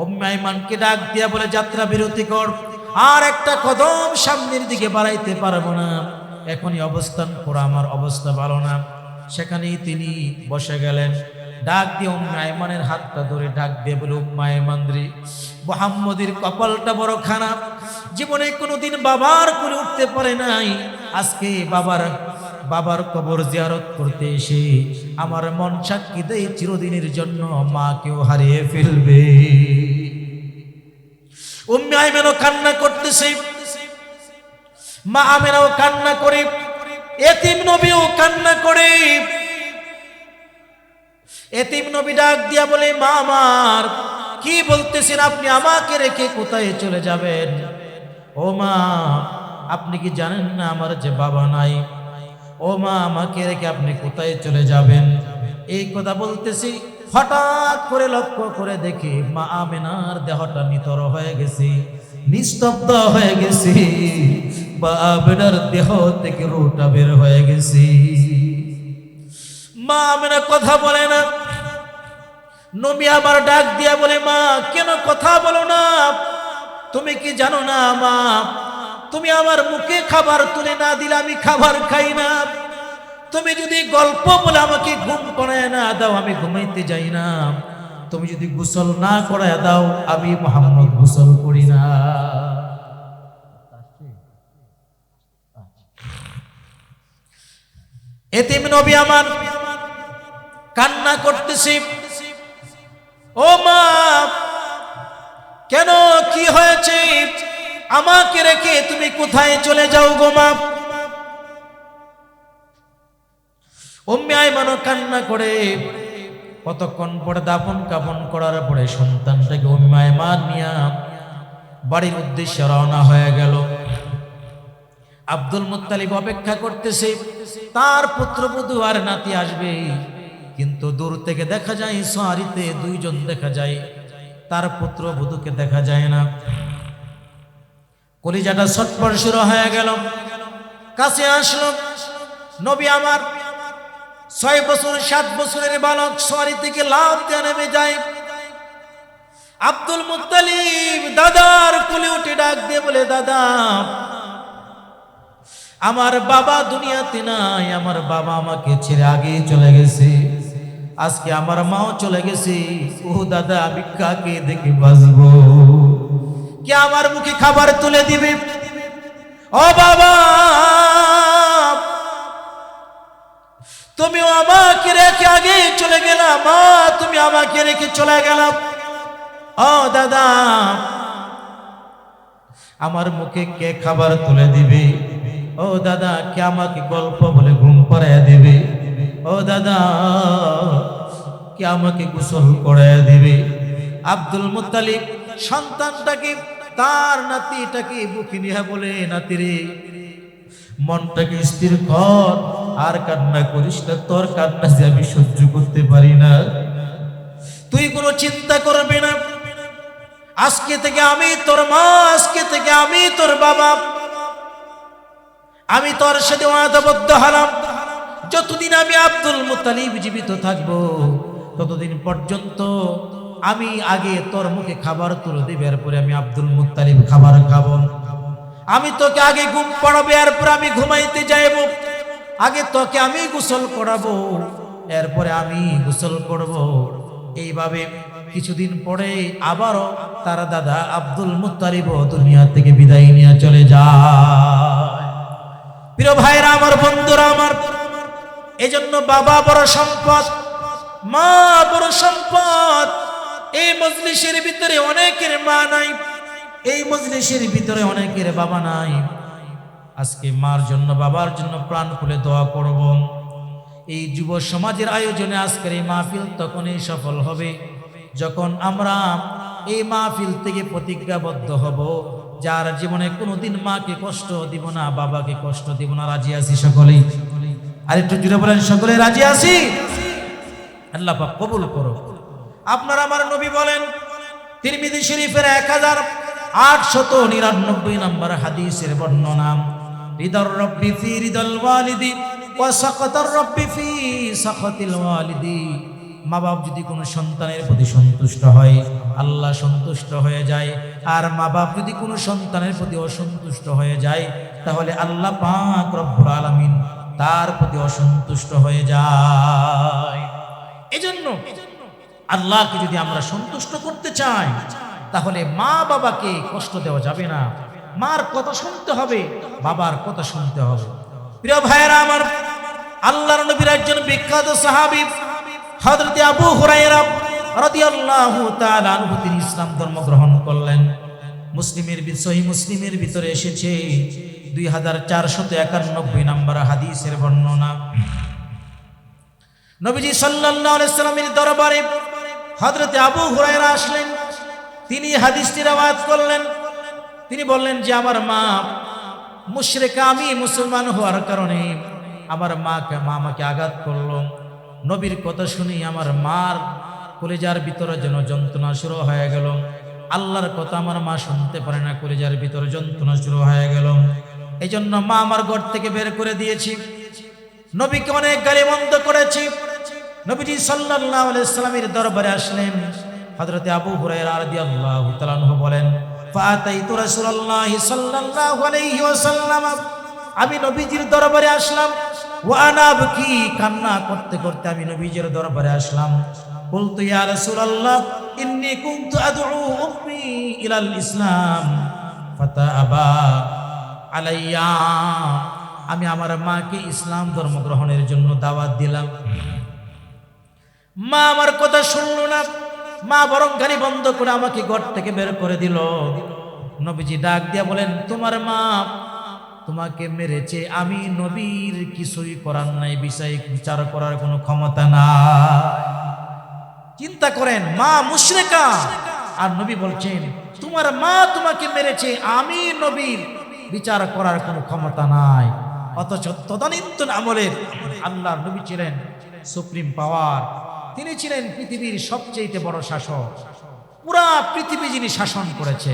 A: উম্মে আইমানকে ডাক দিয়া বলে, যাত্রা বিরতি কর, আর একটা কদম সামনের দিকে বাড়াইতে পারবো না, এখনই অবস্থান করা, আমার অবস্থা ভালো না। সেখানেই তিনি বসে গেলেন। ডাক দিয়ে উম্মে আইমানের হাতটা ধরে ডাক দিয়ে বলে, উম্মে আইমান রে, মুহাম্মদের কপালটা বড় খারাপ, জীবনে কোনোদিন বাবার করে উঠতে পারে নাই। আজকে বাবার কবর জিয়ারত করতে এসে আমার মন সাক্ষী দেয় চিরদিনের জন্য মাকেও হারিয়ে ফেলবে। উম্মে আইমানও কান্না করতেছে, মা আমেনাও কান্না করে, এতিম নবীও কান্না করে। এতিম নবী ডাক দিয়া বলে, মা আমার কি বলতেছেন, আপনি আমাকে রেখে কোথায় চলে যাবেন? ও মা, আপনি কি জানেন না আমার যে বাবা নাই? ও মা, আমাকে রেখে আপনি কোথায় চলে যাবেন? এই কথা বলতেছি, হঠাৎ করে লক্ষ্য করে দেখি মা আমেনার দেহটা নিতর হয়ে গেছে, নিস্তব্ধ হয়ে গেছে, বা আমেনার দেহ থেকে রুহটা বের হয়ে গেছে। মা আমেনা কথা বলে না। নবী আবার ডাক দিয়া বলে, মা কেন কথা বলো না? তুমি কি জানো না মা, তুমি আমার মুখে খাবার তুলে না দিলে আমি খাবার খাই না। তুমি যদি গল্প বলে আমাকে ঘুম করায় না দাও, আমি ঘুমাইতে যাই না। তুমি যদি গোসল না করায় দাও, আমি মুহাম্মদ গোসল করি না। এতিম নবী আমার কান্না করতেছি, ও মা কেন, কি হয়েছে? আমাকে রেখে তুমি কোথায় চলে যাও গো মা? উম্মে আইমানও কান্না করে। কতক্ষণ পরে দাফন কাফন করার পরে সন্তানটাকে উম্মে আইমান নিয়ে বাড়ির উদ্দেশ্যে রওনা হয়ে গেল। আব্দুল মুত্তালিব অপেক্ষা করতেছে, তার পুত্রবধূ আর নাতি আসবে, কিন্তু দূর থেকে দেখা যায় সারিতে 2 জন দেখা যায়, তার পুত্রবধূকে দেখা যায় না। কলিজাটা ছটফট শুরু হয়ে গেল। কাছে আসলো নবী আমার, 6 বছর 7 বছরের বালক সারি থেকে লাফ দিয়ে নেমে যায়। আব্দুল মুত্তালিব দাদার কোলে উঠে ডাক দিয়ে বলে, দাদা আমার বাবা দুনিয়াতে নাই, আমার বাবা আমাকে ছেড়ে আগে চলে গেছে, আজকে আমার মাও চলে গেছে। ও দাদা, আমি কাকে দেখে বাঁচবো? কে আমার মুখে খাবার তুলে দিবে? ও বাবা, তুমিও আমাকে রেখে আগে চলে গেলাম, মা তুমি আমাকে রেখে চলে গেলাম। ও দাদা, আমার মুখে কে খাবার তুলে দিবে? ও দাদা, কে আমাকে গল্প বলে ঘুম পাড়াইয়া দিবে? ও দাদা, কে আমাকে গোসল করাইয়া দিবে? আব্দুল মুত্তালিব সন্তানটাকে, তার নাতিটাকে বুকে নিয়ে বলে, নাতিরে, মনটাকে স্থির কর, আর কান্না করিস না, তোর কান্না যে আমি সহ্য করতে পারি না। তুই কোনো চিন্তা করবি না, আজকে থেকে আমি তোর মা, আজকে থেকে আমি তোর বাবা, আমি তোর সাথে ওয়াদাবদ্ধ হলাম, যতদিন আমি আব্দুল মুত্তালিব জীবিত থাকবো ততদিন পর্যন্ত আমি আগে তোর মুখে খাবার তুলে দিবে, এরপরে আমি আব্দুল মুত্তালিব খাবার খাবো। আমি তোকে আগে ঘুম পড়াবো, এরপর আমি ঘুমাইতে যাইব। আগে তোকে আমি গোসল করাবো, এরপরে আমি গোসল করব। এইভাবে কিছুদিন পরে আবারও তার দাদা আব্দুল মুত্তালিব দুনিয়া থেকে বিদায় নিয়ে চলে যায়। প্রিয় ভাইরা আমার, বন্ধুরা আমার, এজন্য বাবা বড় সম্পদ, মা বড় সম্পদ। এই মজলিসের ভিতরে অনেকের মা নাই, এই মজলিসের ভিতরে অনেকের বাবা নাই। আজকে মার জন্য, বাবার জন্য প্রাণ খুলে দোয়া করব। এই যুব সমাজের আয়োজনে আজকের এই মাহফিল তখনই সফল হবে যখন আমরা এই মাহফিল থেকে প্রতিজ্ঞাবদ্ধ হব, যার জীবনে কোনোদিন মাকে কষ্ট দিব না, বাবাকে কষ্ট দিব না। রাজি আছি সকলেই? আরেকটু জুড়ে বলেন, সকলে রাজি আছি? আল্লাহ পাক কবুল করো। আপনার আমার নবী বলেন, তিরমিজি শরীফের 1899 নম্বর হাদিসের বর্ণনা, রিদার রব্বি ফি রিদাল ওয়ালিদি ওয়া সাকাতার রব্বি ফি সাকাতিল ওয়ালিদি। মা বাপ যদি কোনো সন্তানের প্রতি সন্তুষ্ট হয়, আল্লাহ সন্তুষ্ট হয়ে যায়। আর মা বাপ যদি কোনো সন্তানের প্রতি অসন্তুষ্ট হয়ে যায়, তাহলে আল্লাহ পাক রব্বুল আলামিন তার প্রতি অসন্তুষ্ট হয়ে যায়। এজন্য আল্লাহকে যদি আমরা সন্তুষ্ট করতে চাই, তাহলে মা বাবাকে কষ্ট দেওয়া যাবে না। মার কথা শুনতে হবে, বাবার কথা শুনতে হবে। প্রিয় ভাইয়েরা আমার, আল্লাহর নবীর একজন বিখ্যাত সাহাবী হযরত আবু হুরায়রা রাদিয়াল্লাহু তাআলা আনহু, তিনি ইসলাম ধর্ম গ্রহণ করলেন। সহিহ মুসলিমের ভিতরে এসেছে 2491 নম্বর হাদিসের বর্ণনা। নবীজি সাল্লাল্লাহু আলাইহি সাল্লামের দরবারে হযরত আবু হুরায়রা আসলেন। তিনি হাদিসটি রওয়ায়াত করলেন। তিনি বললেন যে আমার মা মুশরিকা, আমি মুসলমান হওয়ার কারণে আমার মা আমাকে আঘাত করলো। নবীর কথা শুনি আমার মার কলিজার ভিতরে যেন যন্ত্রণা শুরু হয়ে গেল। আল্লাহর কথা আমার মা শুনতে পারে না, কলিজার ভিতরে যন্ত্রণা শুরু হয়ে গেল। এই জন্য মা আমার ঘর থেকে বের করে দিয়েছি, নবীকে অনেক গালিমন্দ করেছি। নবীজি সাল্লাল্লাহু আলাইহি সাল্লামের দরবারে আসলেন। হযরত আবু হুরায়রা রাদিয়াল্লাহু তাআলা আনহু বলেন, ফাতাইতু রাসূলুল্লাহ সাল্লাল্লাহু আলাইহি ওয়াসাল্লাম, আমি নবীজির দরবারে আসলাম। ওয়া আনা আবকি, কান্না করতে করতে আমি নবীজির দরবারে আসলাম। বলতো, ইয়া রাসূলুল্লাহ, ইন্নী কুনতু আদউ উম্মি ইলাল ইসলাম ফাতাআবা আলাইয়া। আমি আমার মাকে ইসলাম ধর্ম গ্রহণের জন্য দাওয়াত দিলাম, মা আমার কথা শুনলো না। মা বরং গালি বন্ধ করে আমাকে ঘর থেকে বের করে দিল। নবীজি ডাক দিয়া বলেন, তোমার মা তোমাকে মেরেছে, আমি নবীর কিছুই করার নাই, বিচার করার কোনো ক্ষমতা নাই। চিন্তা করেন, মা মুশরিকা আর নবী বলছেন তোমার মা তোমাকে মেরেছে, আমি নবীর বিচার করার কোনো ক্ষমতা নাই। অথচ তদানীন্তন আমলের আল্লাহর নবী ছিলেন সুপ্রিম পাওয়ার, তিনি ছিলেন পৃথিবীর সবচেয়ে বড় শাসক, পুরা পৃথিবী যিনি শাসন করেছে।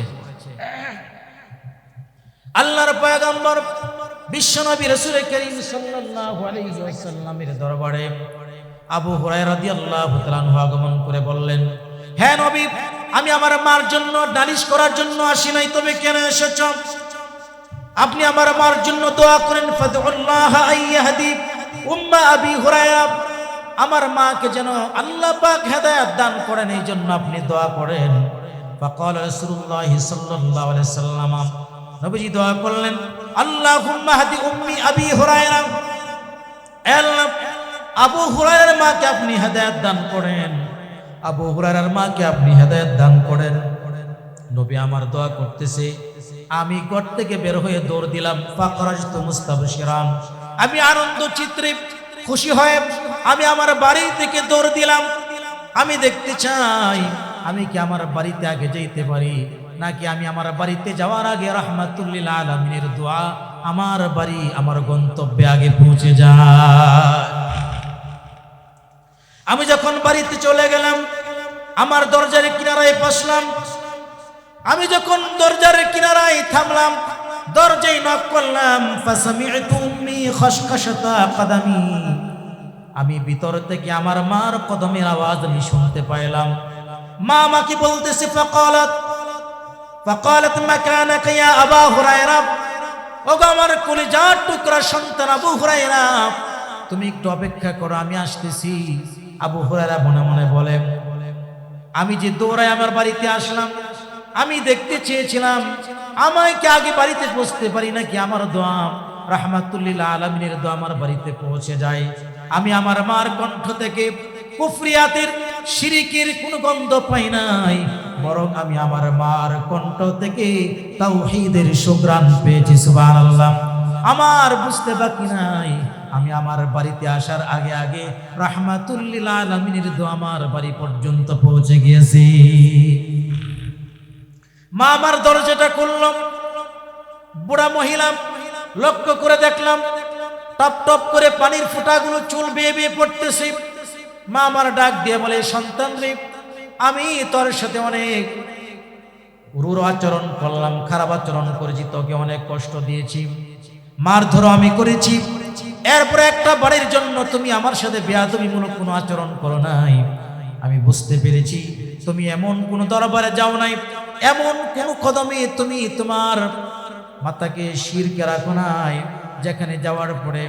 A: আল্লাহর পয়গম্বর বিশ্বনবী রাসূল করিম সাল্লাল্লাহু আলাইহি ওয়াসাল্লামের দরবারে আবু হুরায়রা রাদিয়াল্লাহু তাআলা আনহু আগমন করে বললেন, হে নবী, আমি আমার মার জন্য নালিশ করার জন্য আসি নাই, তবে কেন এসেছ? আপনি আমার মার জন্য দোয়া করেন। ফাদউল্লাহ আইয়াহদি উম্মা আবি হুরায়রা, আমার মাকে যেন আল্লাহ পাক হেদায়েত দান করেন, এই জন্য আপনি দোয়া করেন। ফাকাল রাসূলুল্লাহ সাল্লাল্লাহু আলাইহি ওয়াসাল্লাম, নবীজি দোয়া করলেন, আল্লাহুম্মা হাদি উম্মি আবি হুরায়রা, আল্লাহ আবু হুরায়রার মাকে আপনি হেদায়েত দান করেন, আবু হুরায়রার মাকে আপনি হেদায়েত দান করেন। নবী আমার দোয়া করতেছে, আমি ঘর থেকে বের হয়ে দৌড় দিলাম, ফাখরাজতু মুস্তাবশিরান, আমি আনন্দ চিত্রে খুশি হয়ে আমি আমার বাড়ি থেকে দৌড় দিলাম। আমি দেখতে চাই আমি কি আমার বাড়িতে আগে যেতে পারি, নাকি আমি আমার বাড়িতে যাওয়ার আগে রাহমাতুল লিল আলামিনের দোয়া আমার বাড়ি আমার গন্তব্যে আগে পৌঁছে যায়। আমি যখন বাড়িতে চলে গেলাম, আমার দরজার কিনারায় বসলাম। আমি যখন দরজার কিনারায় থামলাম, দরজায় নক করলাম, ফাসামি'তু উম্মি খাশখাশাতা কদামি, আমি ভিতর থেকে আমার মার কদমের আওয়াজ আমি শুনতে পাইলাম। মা আমাকে বলতেছে, ফাকালাত মাকানাকা ইয়া আবা হুরায়রা, ওগো আমার কলিজার টুকরা সন্তান আবু হুরায়রা, তুমি একটু অপেক্ষা করো, আমি আসতেছি। আবু হুরায়রা মনে মনে বলেন, আমি যে দৌড়ায় আমার বাড়িতে আসলাম, আমি দেখতে চেয়েছিলাম আমায় কি আগে বাড়িতে পৌঁছতে পারি নাকি আমার দোয়া রাহমাতুল লিল আলামিনের দোয়া আমার বাড়িতে পৌঁছে যায়। আমি আমার মার কণ্ঠ থেকে কুফরিয়াতের শিরিকের কোনো গন্ধ পাই নাই, বরং আমি আমার মার কণ্ঠ থেকে তাওহীদের সুঘ্রাণ পেয়েছি। সুবহানাল্লাহ। আমার বুঝতে বাকি নাই, আমি আমার বাড়িতে আসার আগে আগে রাহমাতুল লিল আলামিনের দোয়া আমার বাড়ি পর্যন্ত পৌঁছে গিয়েছে। মা আমার দরজাটা খুললাম, বুড়া মহিলা, লক্ষ্য করে দেখলাম টপ টপ করে পানির ফোঁটাগুলো চুল বেয়ে বেয়ে পড়তেছে। মা আমার ডাক দিয়ে বলে, সন্তান রে, আমি তোর সাথে অনেক রূঢ় আচরণ করলাম, খারাপ আচরণ করেছি, তোকে অনেক কষ্ট দিয়েছি, মারধরও আমি করেছি, এরপরে একটা বাড়ির জন্য তুমি আমার সাথে বেয়াদবিমূলক কোনো আচরণ করো নাই। আমি বুঝতে পেরেছি তুমি এমন কোন দরবারে যাও নাই, এমন কোন কদমে তুমি তোমার মাতাকে শিরকে রাখো নাই, যেখানে যাওয়ার পরে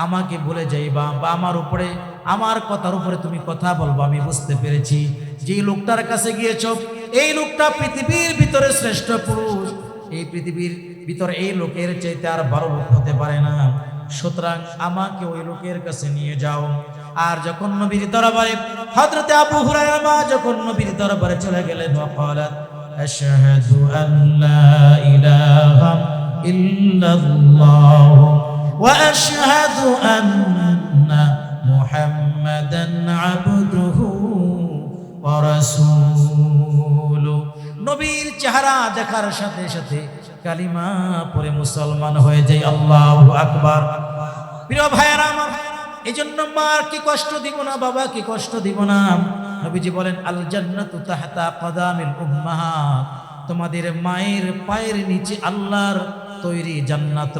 A: আমাকে বলে যাইবা বা আমার উপরে আমার কথার উপরে তুমি কথা বলবো। আমি বুঝতে পেরেছি যে লোকটার কাছে গিয়েছো, এই লোকটা পৃথিবীর ভিতরে শ্রেষ্ঠ পুরুষ, এই পৃথিবীর ভিতরে এই লোকের চাইতে আর বড় লোক হতে পারে না, সুতরাং আমাকে ওই লোকের কাছে নিয়ে যাও। আর যখন নবীর দরবারে হযরতে আবু হুরায়রা মা যখন নবীর দরবারে চলে গেলেন, ওয়াকালাত আশহাদু আল্লা ইলাহা ইল্লাল্লাহ ওয়া আশহাদু আন্না মুহাম্মাদান আবদুহু ওয়া রাসূলুহু। নবীর চেহারা দেখার সাথে সাথে কালিমা পড়ে মুসলমান হয়ে যায়। আল্লাহু আকবার। প্রিয় ভাইয়েরা আমার, এই জন্য মার কি কষ্ট দিব না, বাবা কি কষ্ট দিব না। নবীজি বলেন, আল জান্নাতু তাহতা কদামিল উম্মাহাত, তোমাদের মায়ের পায়ের নিচে আল্লাহর তৈরি জান্নাত।